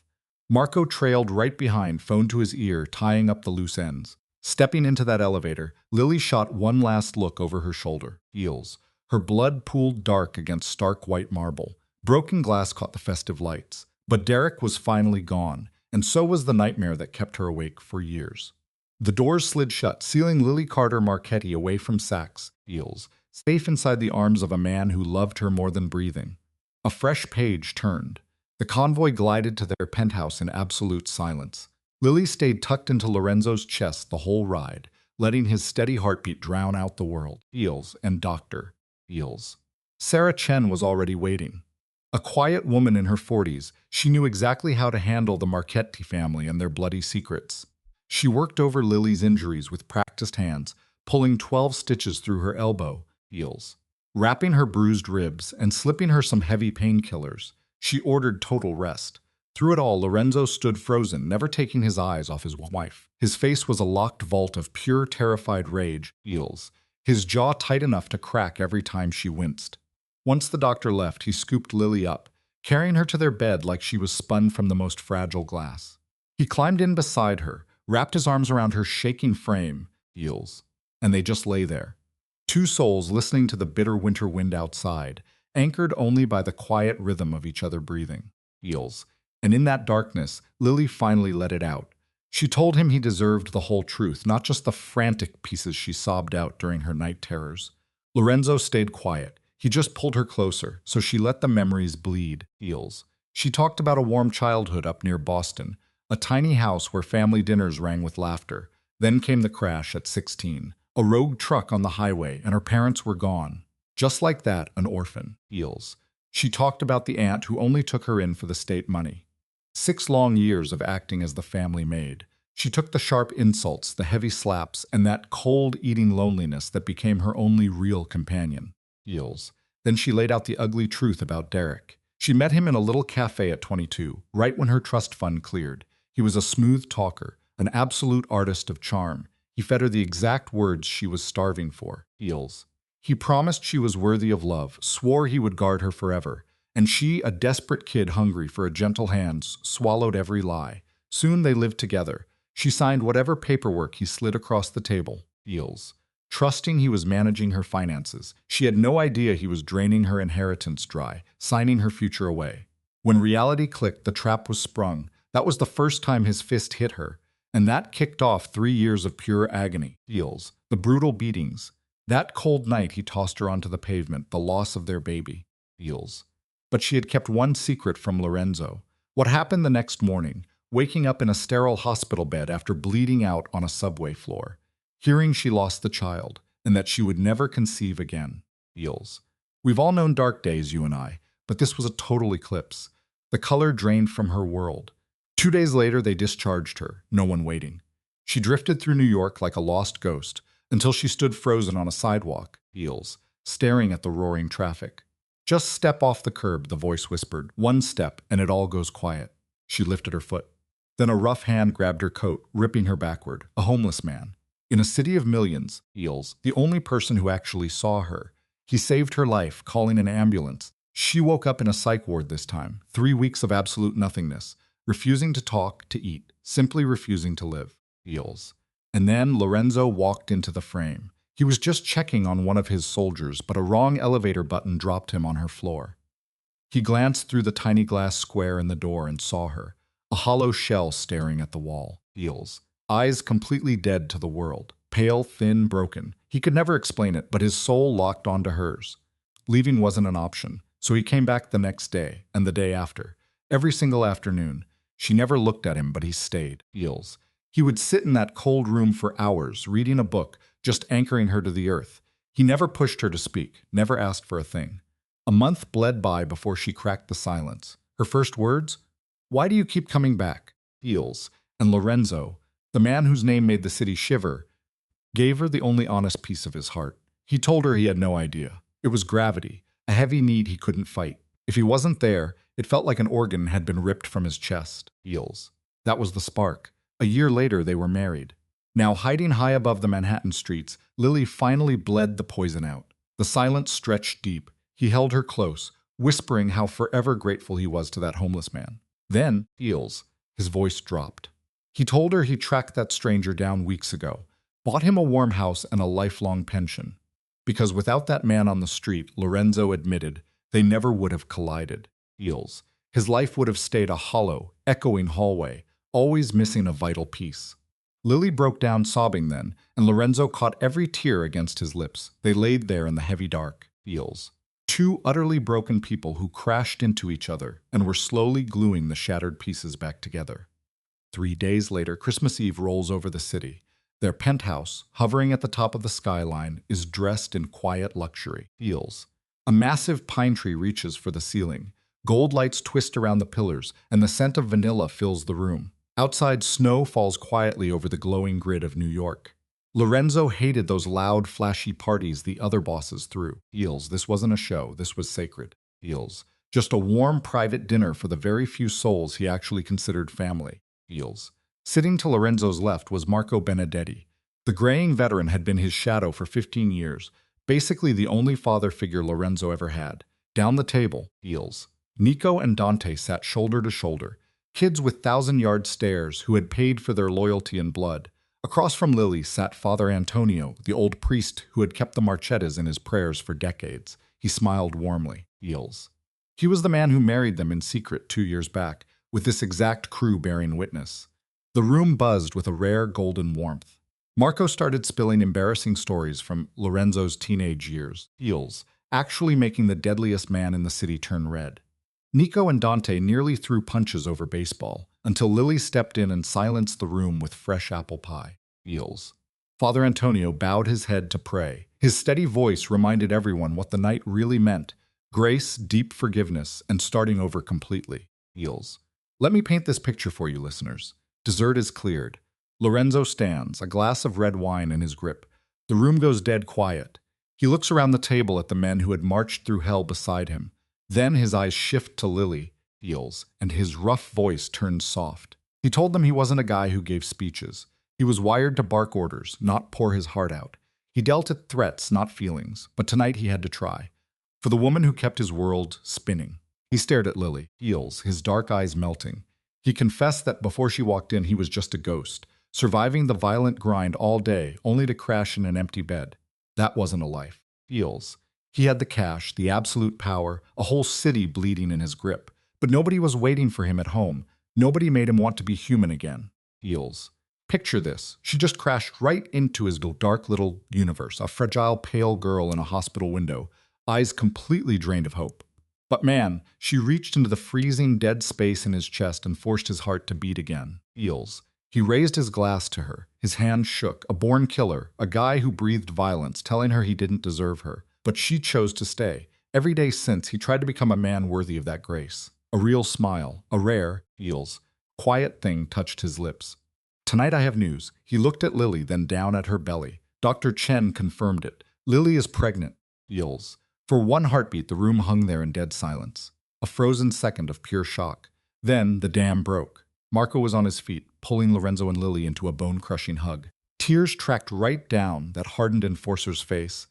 Marco trailed right behind, phone to his ear, tying up the loose ends. Stepping into that elevator, Lily shot one last look over her shoulder. Heels. Her blood pooled dark against stark white marble. Broken glass caught the festive lights. But Derek was finally gone, and so was the nightmare that kept her awake for years. The doors slid shut, sealing Lily Carter Marchetti away from Sachs, Heels, safe inside the arms of a man who loved her more than breathing. A fresh page turned. The convoy glided to their penthouse in absolute silence. Lily stayed tucked into Lorenzo's chest the whole ride, letting his steady heartbeat drown out the world. Heels and Dr. Heels. Sarah Chen was already waiting. A quiet woman in her 40s, she knew exactly how to handle the Marchetti family and their bloody secrets. She worked over Lily's injuries with practiced hands, pulling 12 stitches through her elbow, heels, wrapping her bruised ribs, and slipping her some heavy painkillers. She ordered total rest. Through it all, Lorenzo stood frozen, never taking his eyes off his wife. His face was a locked vault of pure, terrified rage, heels, his jaw tight enough to crack every time she winced. Once the doctor left, he scooped Lily up, carrying her to their bed like she was spun from the most fragile glass. He climbed in beside her, wrapped his arms around her shaking frame, heels, and they just lay there. Two souls listening to the bitter winter wind outside, anchored only by the quiet rhythm of each other breathing, heels. And in that darkness, Lily finally let it out. She told him he deserved the whole truth, not just the frantic pieces she sobbed out during her night terrors. Lorenzo stayed quiet. He just pulled her closer, so she let the memories bleed, heels. She talked about a warm childhood up near Boston, a tiny house where family dinners rang with laughter. Then came the crash at 16. A rogue truck on the highway, and her parents were gone. Just like that, an orphan, heels. She talked about the aunt who only took her in for the state money. 6 long years of acting as the family maid. She took the sharp insults, the heavy slaps, and that cold, eating loneliness that became her only real companion. Heels. Then she laid out the ugly truth about Derek. She met him in a little cafe at 22, right when her trust fund cleared. He was a smooth talker, an absolute artist of charm. He fed her the exact words she was starving for, heels. He promised she was worthy of love, swore he would guard her forever. And she, a desperate kid hungry for a gentle hand, swallowed every lie. Soon they lived together. She signed whatever paperwork he slid across the table, heels. Trusting he was managing her finances, she had no idea he was draining her inheritance dry, signing her future away. When reality clicked, the trap was sprung. That was the first time his fist hit her, and that kicked off 3 years of pure agony. Heels, the brutal beatings. That cold night he tossed her onto the pavement, the loss of their baby. Heels. But she had kept one secret from Lorenzo. What happened the next morning, waking up in a sterile hospital bed after bleeding out on a subway floor. Hearing she lost the child, and that she would never conceive again. Heels. We've all known dark days, you and I, but this was a total eclipse. The color drained from her world. 2 days later, they discharged her, no one waiting. She drifted through New York like a lost ghost, until she stood frozen on a sidewalk, heels, staring at the roaring traffic. Just step off the curb, the voice whispered. 1 step, and it all goes quiet. She lifted her foot. Then a rough hand grabbed her coat, ripping her backward. A homeless man. In a city of millions, heels, the only person who actually saw her. He saved her life, calling an ambulance. She woke up in a psych ward this time. 3 weeks of absolute nothingness. Refusing to talk, to eat, simply refusing to live. Heels. And then Lorenzo walked into the frame. He was just checking on one of his soldiers, but a wrong elevator button dropped him on her floor. He glanced through the tiny glass square in the door and saw her, a hollow shell staring at the wall. Heels. Eyes completely dead to the world. Pale, thin, broken. He could never explain it, but his soul locked onto hers. Leaving wasn't an option, so he came back the next day, and the day after. Every single afternoon. She never looked at him, but he stayed. Heels. He would sit in that cold room for hours, reading a book, just anchoring her to the earth. He never pushed her to speak, never asked for a thing. A month bled by before she cracked the silence. Her first words? Why do you keep coming back? Heels. And Lorenzo, the man whose name made the city shiver, gave her the only honest piece of his heart. He told her he had no idea. It was gravity, a heavy need he couldn't fight. If he wasn't there, it felt like an organ had been ripped from his chest. Heels. That was the spark. A year later, they were married. Now hiding high above the Manhattan streets, Lily finally bled the poison out. The silence stretched deep. He held her close, whispering how forever grateful he was to that homeless man. Then, his voice dropped. He told her he tracked that stranger down weeks ago, bought him a warm house and a lifelong pension. Because without that man on the street, Lorenzo admitted, they never would have collided. His life would have stayed a hollow, echoing hallway, always missing a vital piece. Lily broke down sobbing then, and Lorenzo caught every tear against his lips. They laid there in the heavy dark. Two utterly broken people who crashed into each other and were slowly gluing the shattered pieces back together. 3 days later, Christmas Eve rolls over the city. Their penthouse, hovering at the top of the skyline, is dressed in quiet luxury. A massive pine tree reaches for the ceiling. Gold lights twist around the pillars, and the scent of vanilla fills the room. Outside, snow falls quietly over the glowing grid of New York. Lorenzo hated those loud, flashy parties the other bosses threw. This wasn't a show, this was sacred. Just a warm, private dinner for the very few souls he actually considered family. Sitting to Lorenzo's left was Marco Benedetti. The graying veteran had been his shadow for 15 years, basically the only father figure Lorenzo ever had. Down the table, Nico and Dante sat shoulder to shoulder, kids with thousand-yard stares who had paid for their loyalty and blood. Across from Lily sat Father Antonio, the old priest who had kept the marchettas in his prayers for decades. He smiled warmly. He was the man who married them in secret 2 years back, with this exact crew bearing witness. The room buzzed with a rare golden warmth. Marco started spilling embarrassing stories from Lorenzo's teenage years, actually making the deadliest man in the city turn red. Nico and Dante nearly threw punches over baseball, until Lily stepped in and silenced the room with fresh apple pie. Father Antonio bowed his head to pray. His steady voice reminded everyone what the night really meant: grace, deep forgiveness, and starting over completely. Let me paint this picture for you, listeners. Dessert is cleared. Lorenzo stands, a glass of red wine in his grip. The room goes dead quiet. He looks around the table at the men who had marched through hell beside him. Then his eyes shift to Lily, and his rough voice turns soft. He told them he wasn't a guy who gave speeches. He was wired to bark orders, not pour his heart out. He dealt at threats, not feelings, but tonight he had to try. For the woman who kept his world spinning. He stared at Lily, his dark eyes melting. He confessed that before she walked in, he was just a ghost, surviving the violent grind all day, only to crash in an empty bed. That wasn't a life. He had the cash, the absolute power, a whole city bleeding in his grip. But nobody was waiting for him at home. Nobody made him want to be human again. Picture this. She just crashed right into his dark little universe, a fragile, pale girl in a hospital window, eyes completely drained of hope. But man, she reached into the freezing, dead space in his chest and forced his heart to beat again. He raised his glass to her. His hand shook. A born killer, a guy who breathed violence, telling her he didn't deserve her. But she chose to stay. Every day since, he tried to become a man worthy of that grace. A real smile, a rare, quiet thing touched his lips. Tonight I have news. He looked at Lily, then down at her belly. Dr. Chen confirmed it. Lily is pregnant. For one heartbeat, the room hung there in dead silence. A frozen second of pure shock. Then the dam broke. Marco was on his feet, pulling Lorenzo and Lily into a bone-crushing hug. Tears tracked right down that hardened enforcer's face,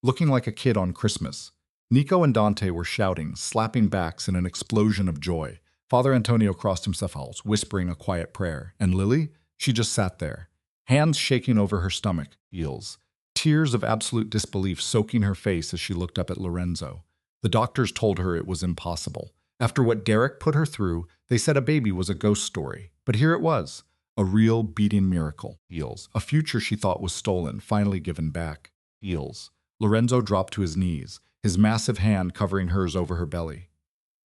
looking like a kid on Christmas. Nico and Dante were shouting, slapping backs in an explosion of joy. Father Antonio crossed himself out, whispering a quiet prayer. And Lily? She just sat there, hands shaking over her stomach, tears of absolute disbelief soaking her face as she looked up at Lorenzo. The doctors told her it was impossible. After what Derek put her through, they said a baby was a ghost story. But here it was, a real beating miracle. A future she thought was stolen, finally given back. Lorenzo dropped to his knees, his massive hand covering hers over her belly.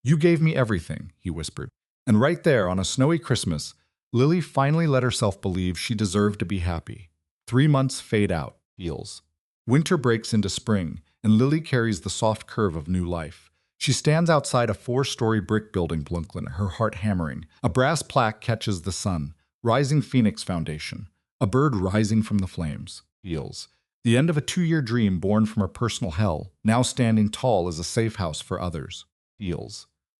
"You gave me everything," he whispered. And right there, on a snowy Christmas, Lily finally let herself believe she deserved to be happy. 3 months fade out. Winter breaks into spring, and Lily carries the soft curve of new life. She stands outside a 4-story brick building, Brooklyn, her heart hammering. A brass plaque catches the sun. Rising Phoenix Foundation. A bird rising from the flames. The end of a 2-year dream born from her personal hell, now standing tall as a safe house for others.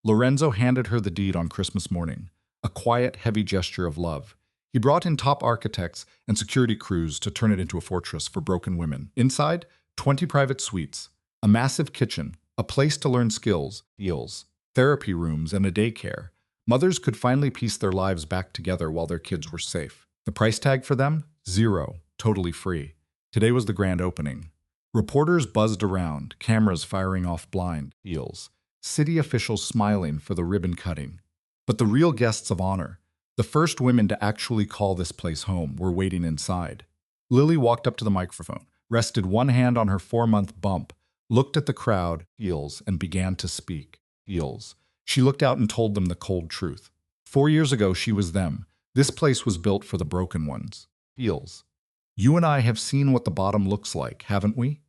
Lorenzo handed her the deed on Christmas morning. a quiet, heavy gesture of love. He brought in top architects and security crews to turn it into a fortress for broken women. Inside, 20 private suites, a massive kitchen, a place to learn skills, deals, therapy rooms, and a daycare. Mothers could finally piece their lives back together while their kids were safe. The price tag for them? Zero. Totally free. Today was the grand opening. Reporters buzzed around, cameras firing off blind deals, city officials smiling for the ribbon cutting. But the real guests of honor, the first women to actually call this place home, were waiting inside. Lily walked up to the microphone, rested one hand on her 4-month bump, looked at the crowd, heels, and began to speak. Heels. She looked out and told them the cold truth. 4 years ago, she was them. This place was built for the broken ones. Heels. You and I have seen what the bottom looks like, haven't we?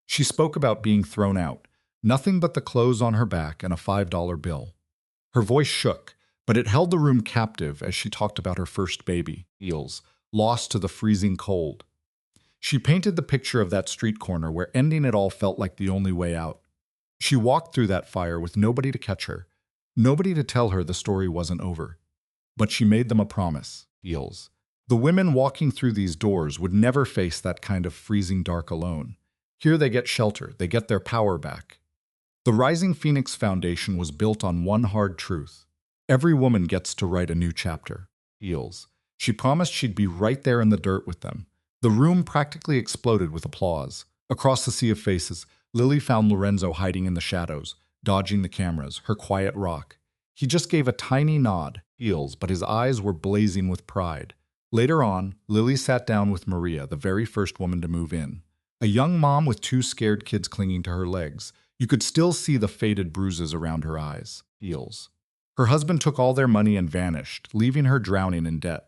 She spoke about being thrown out, nothing but the clothes on her back and a $5 bill. Her voice shook, but it held the room captive as she talked about her first baby, Heels, lost to the freezing cold. She painted the picture of that street corner where ending it all felt like the only way out. She walked through that fire with nobody to catch her, nobody to tell her the story wasn't over. But she made them a promise, Heels. The women walking through these doors would never face that kind of freezing dark alone. Here they get shelter, they get their power back. The Rising Phoenix Foundation was built on one hard truth. Every woman gets to write a new chapter. Heels. She promised she'd be right there in the dirt with them. The room practically exploded with applause. Across the sea of faces, Lily found Lorenzo hiding in the shadows, dodging the cameras, her quiet rock. He just gave a tiny nod, Heels, but his eyes were blazing with pride. Later on, Lily sat down with Maria, the very first woman to move in. A young mom with 2 scared kids clinging to her legs. You could still see the faded bruises around her eyes. Heels. Her husband took all their money and vanished, leaving her drowning in debt.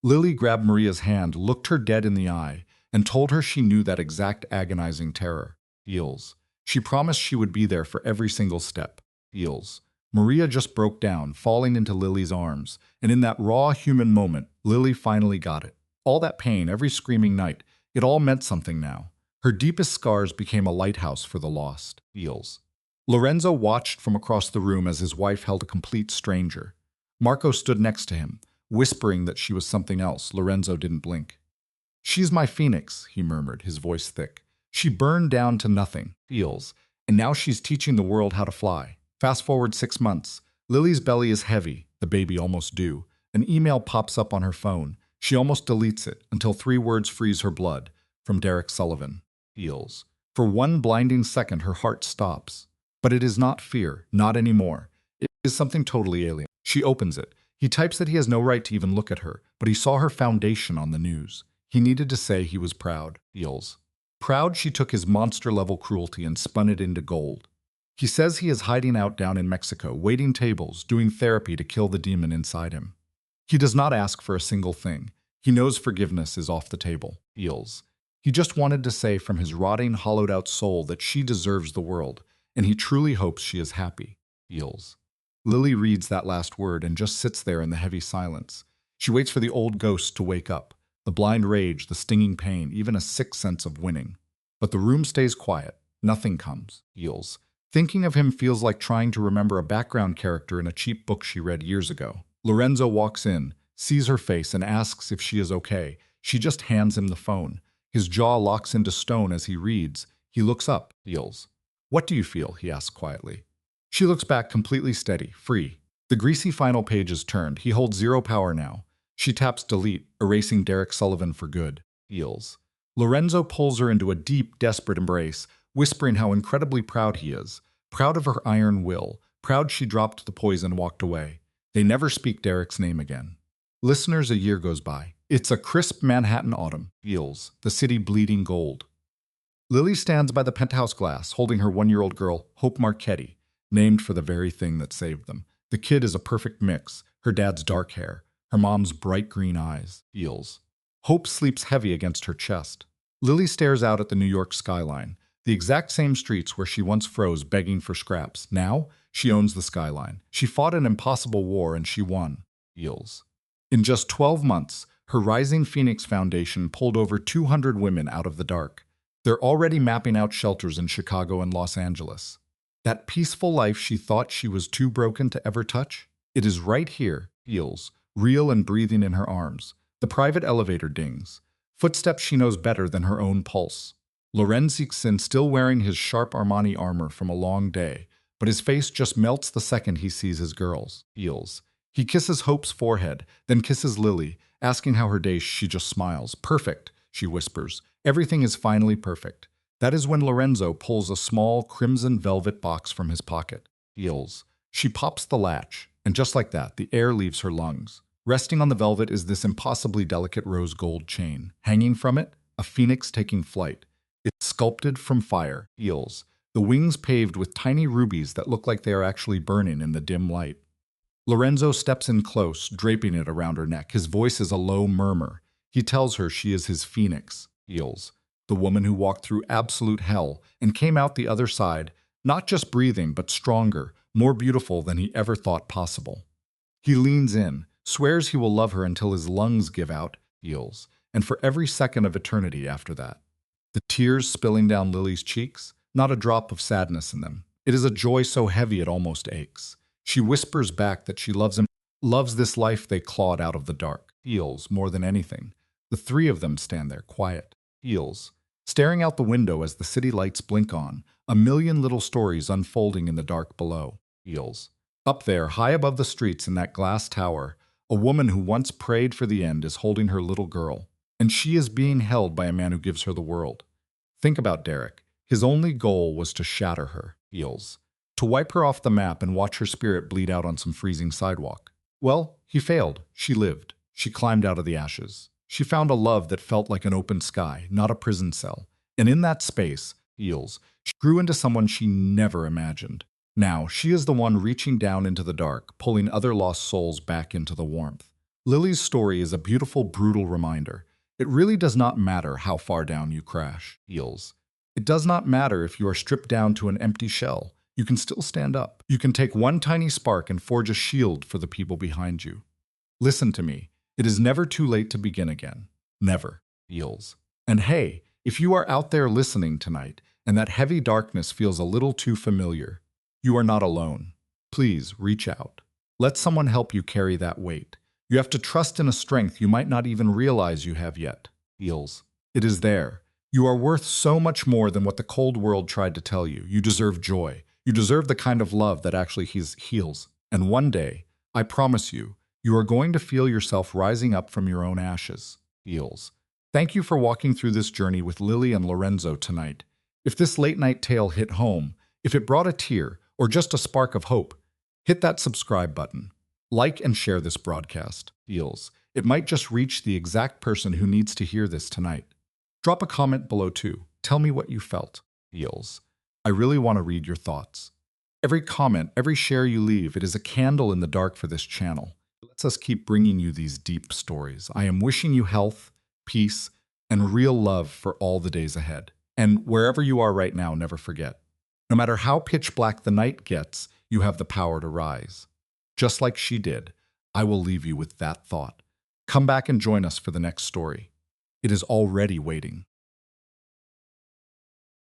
Lily grabbed Maria's hand, looked her dead in the eye, and told her she knew that exact agonizing terror. Heels. She promised she would be there for every single step. Heels. Maria just broke down, falling into Lily's arms, and in that raw human moment, Lily finally got it. All that pain, every screaming night, it all meant something now. Her deepest scars became a lighthouse for the lost. Heels. Lorenzo watched from across the room as his wife held a complete stranger. Marco stood next to him, whispering that she was something else. Lorenzo didn't blink. "She's my phoenix," he murmured, his voice thick. "She burned down to nothing, Heels, and now she's teaching the world how to fly." Fast forward 6 months. Lily's belly is heavy, the baby almost due. An email pops up on her phone. She almost deletes it until 3 words freeze her blood. From Derek Sullivan. Heels. For one blinding second, her heart stops. But it is not fear, not anymore. It is something totally alien. She opens it. He types that he has no right to even look at her, but he saw her foundation on the news. He needed to say he was proud. Heels. Proud she took his monster-level cruelty and spun it into gold. He says he is hiding out down in Mexico, waiting tables, doing therapy to kill the demon inside him. He does not ask for a single thing. He knows forgiveness is off the table. Heels. He just wanted to say from his rotting, hollowed-out soul that she deserves the world, and he truly hopes she is happy. Heels. Lily reads that last word and just sits there in the heavy silence. She waits for the old ghost to wake up, the blind rage, the stinging pain, even a sick sense of winning. But the room stays quiet. Nothing comes. Heels. Thinking of him feels like trying to remember a background character in a cheap book she read years ago. Lorenzo walks in, sees her face, and asks if she is okay. She just hands him the phone. His jaw locks into stone as he reads. He looks up. Heels. "What do you feel?" he asks quietly. She looks back, completely steady, free. The greasy final page is turned. He holds 0 power now. She taps delete, erasing Derek Sullivan for good. Heels. Lorenzo pulls her into a deep, desperate embrace, whispering how incredibly proud he is. Proud of her iron will. Proud she dropped the poison and walked away. They never speak Derek's name again. Listeners, a year goes by. It's a crisp Manhattan autumn. Heels. The city bleeding gold. Lily stands by the penthouse glass, holding her 1-year-old girl, Hope Marchetti, named for the very thing that saved them. The kid is a perfect mix. Her dad's dark hair, her mom's bright green eyes. Heels. Hope sleeps heavy against her chest. Lily stares out at the New York skyline, the exact same streets where she once froze begging for scraps. Now, she owns the skyline. She fought an impossible war and she won. Heels. In just 12 months, her Rising Phoenix Foundation pulled over 200 women out of the dark. They're already mapping out shelters in Chicago and Los Angeles. That peaceful life she thought she was too broken to ever touch? It is right here, Heels, real and breathing in her arms. The private elevator dings. Footsteps she knows better than her own pulse. Lorenz seeks in, still wearing his sharp Armani armor from a long day, but his face just melts the second he sees his girl's heels. He kisses Hope's forehead, then kisses Lily, asking how her day. She just smiles. Perfect, she whispers. Everything is finally perfect. That is when Lorenzo pulls a small crimson velvet box from his pocket. Heels. She pops the latch, and just like that, the air leaves her lungs. Resting on the velvet is this impossibly delicate rose gold chain. Hanging from it, a phoenix taking flight. It's sculpted from fire. Heels. The wings paved with tiny rubies that look like they are actually burning in the dim light. Lorenzo steps in close, draping it around her neck. His voice is a low murmur. He tells her she is his phoenix. Heels. The woman who walked through absolute hell and came out the other side, not just breathing, but stronger, more beautiful than he ever thought possible. He leans in, swears he will love her until his lungs give out. Heels. And for every second of eternity after that. The tears spilling down Lily's cheeks, not a drop of sadness in them. It is a joy so heavy it almost aches. She whispers back that she loves him, loves this life they clawed out of the dark. Heels more than anything. The three of them stand there, quiet. Heels. Staring out the window as the city lights blink on, a million little stories unfolding in the dark below. Heels. Up there, high above the streets in that glass tower, a woman who once prayed for the end is holding her little girl. And she is being held by a man who gives her the world. Think about Derek. His only goal was to shatter her. Heels. To wipe her off the map and watch her spirit bleed out on some freezing sidewalk. Well, he failed. She lived. She climbed out of the ashes. She found a love that felt like an open sky, not a prison cell. And in that space, Heels, she grew into someone she never imagined. Now, she is the one reaching down into the dark, pulling other lost souls back into the warmth. Lily's story is a beautiful, brutal reminder. It really does not matter how far down you crash. Heels. It does not matter if you are stripped down to an empty shell. You can still stand up. You can take one tiny spark and forge a shield for the people behind you. Listen to me. It is never too late to begin again. Never. Heels. And hey, if you are out there listening tonight and that heavy darkness feels a little too familiar, you are not alone. Please reach out. Let someone help you carry that weight. You have to trust in a strength you might not even realize you have yet. Heels. It is there. You are worth so much more than what the cold world tried to tell you. You deserve joy. You deserve the kind of love that actually heals. And one day, I promise you, you are going to feel yourself rising up from your own ashes. Heels. Thank you for walking through this journey with Lily and Lorenzo tonight. If this late-night tale hit home, if it brought a tear or just a spark of hope, hit that subscribe button. Like and share this broadcast. Heels. It might just reach the exact person who needs to hear this tonight. Drop a comment below too. Tell me what you felt. Heels. I really want to read your thoughts. Every comment, every share you leave, it is a candle in the dark for this channel. It lets us keep bringing you these deep stories. I am wishing you health, peace, and real love for all the days ahead. And wherever you are right now, never forget. No matter how pitch black the night gets, you have the power to rise. Just like she did, I will leave you with that thought. Come back and join us for the next story. It is already waiting.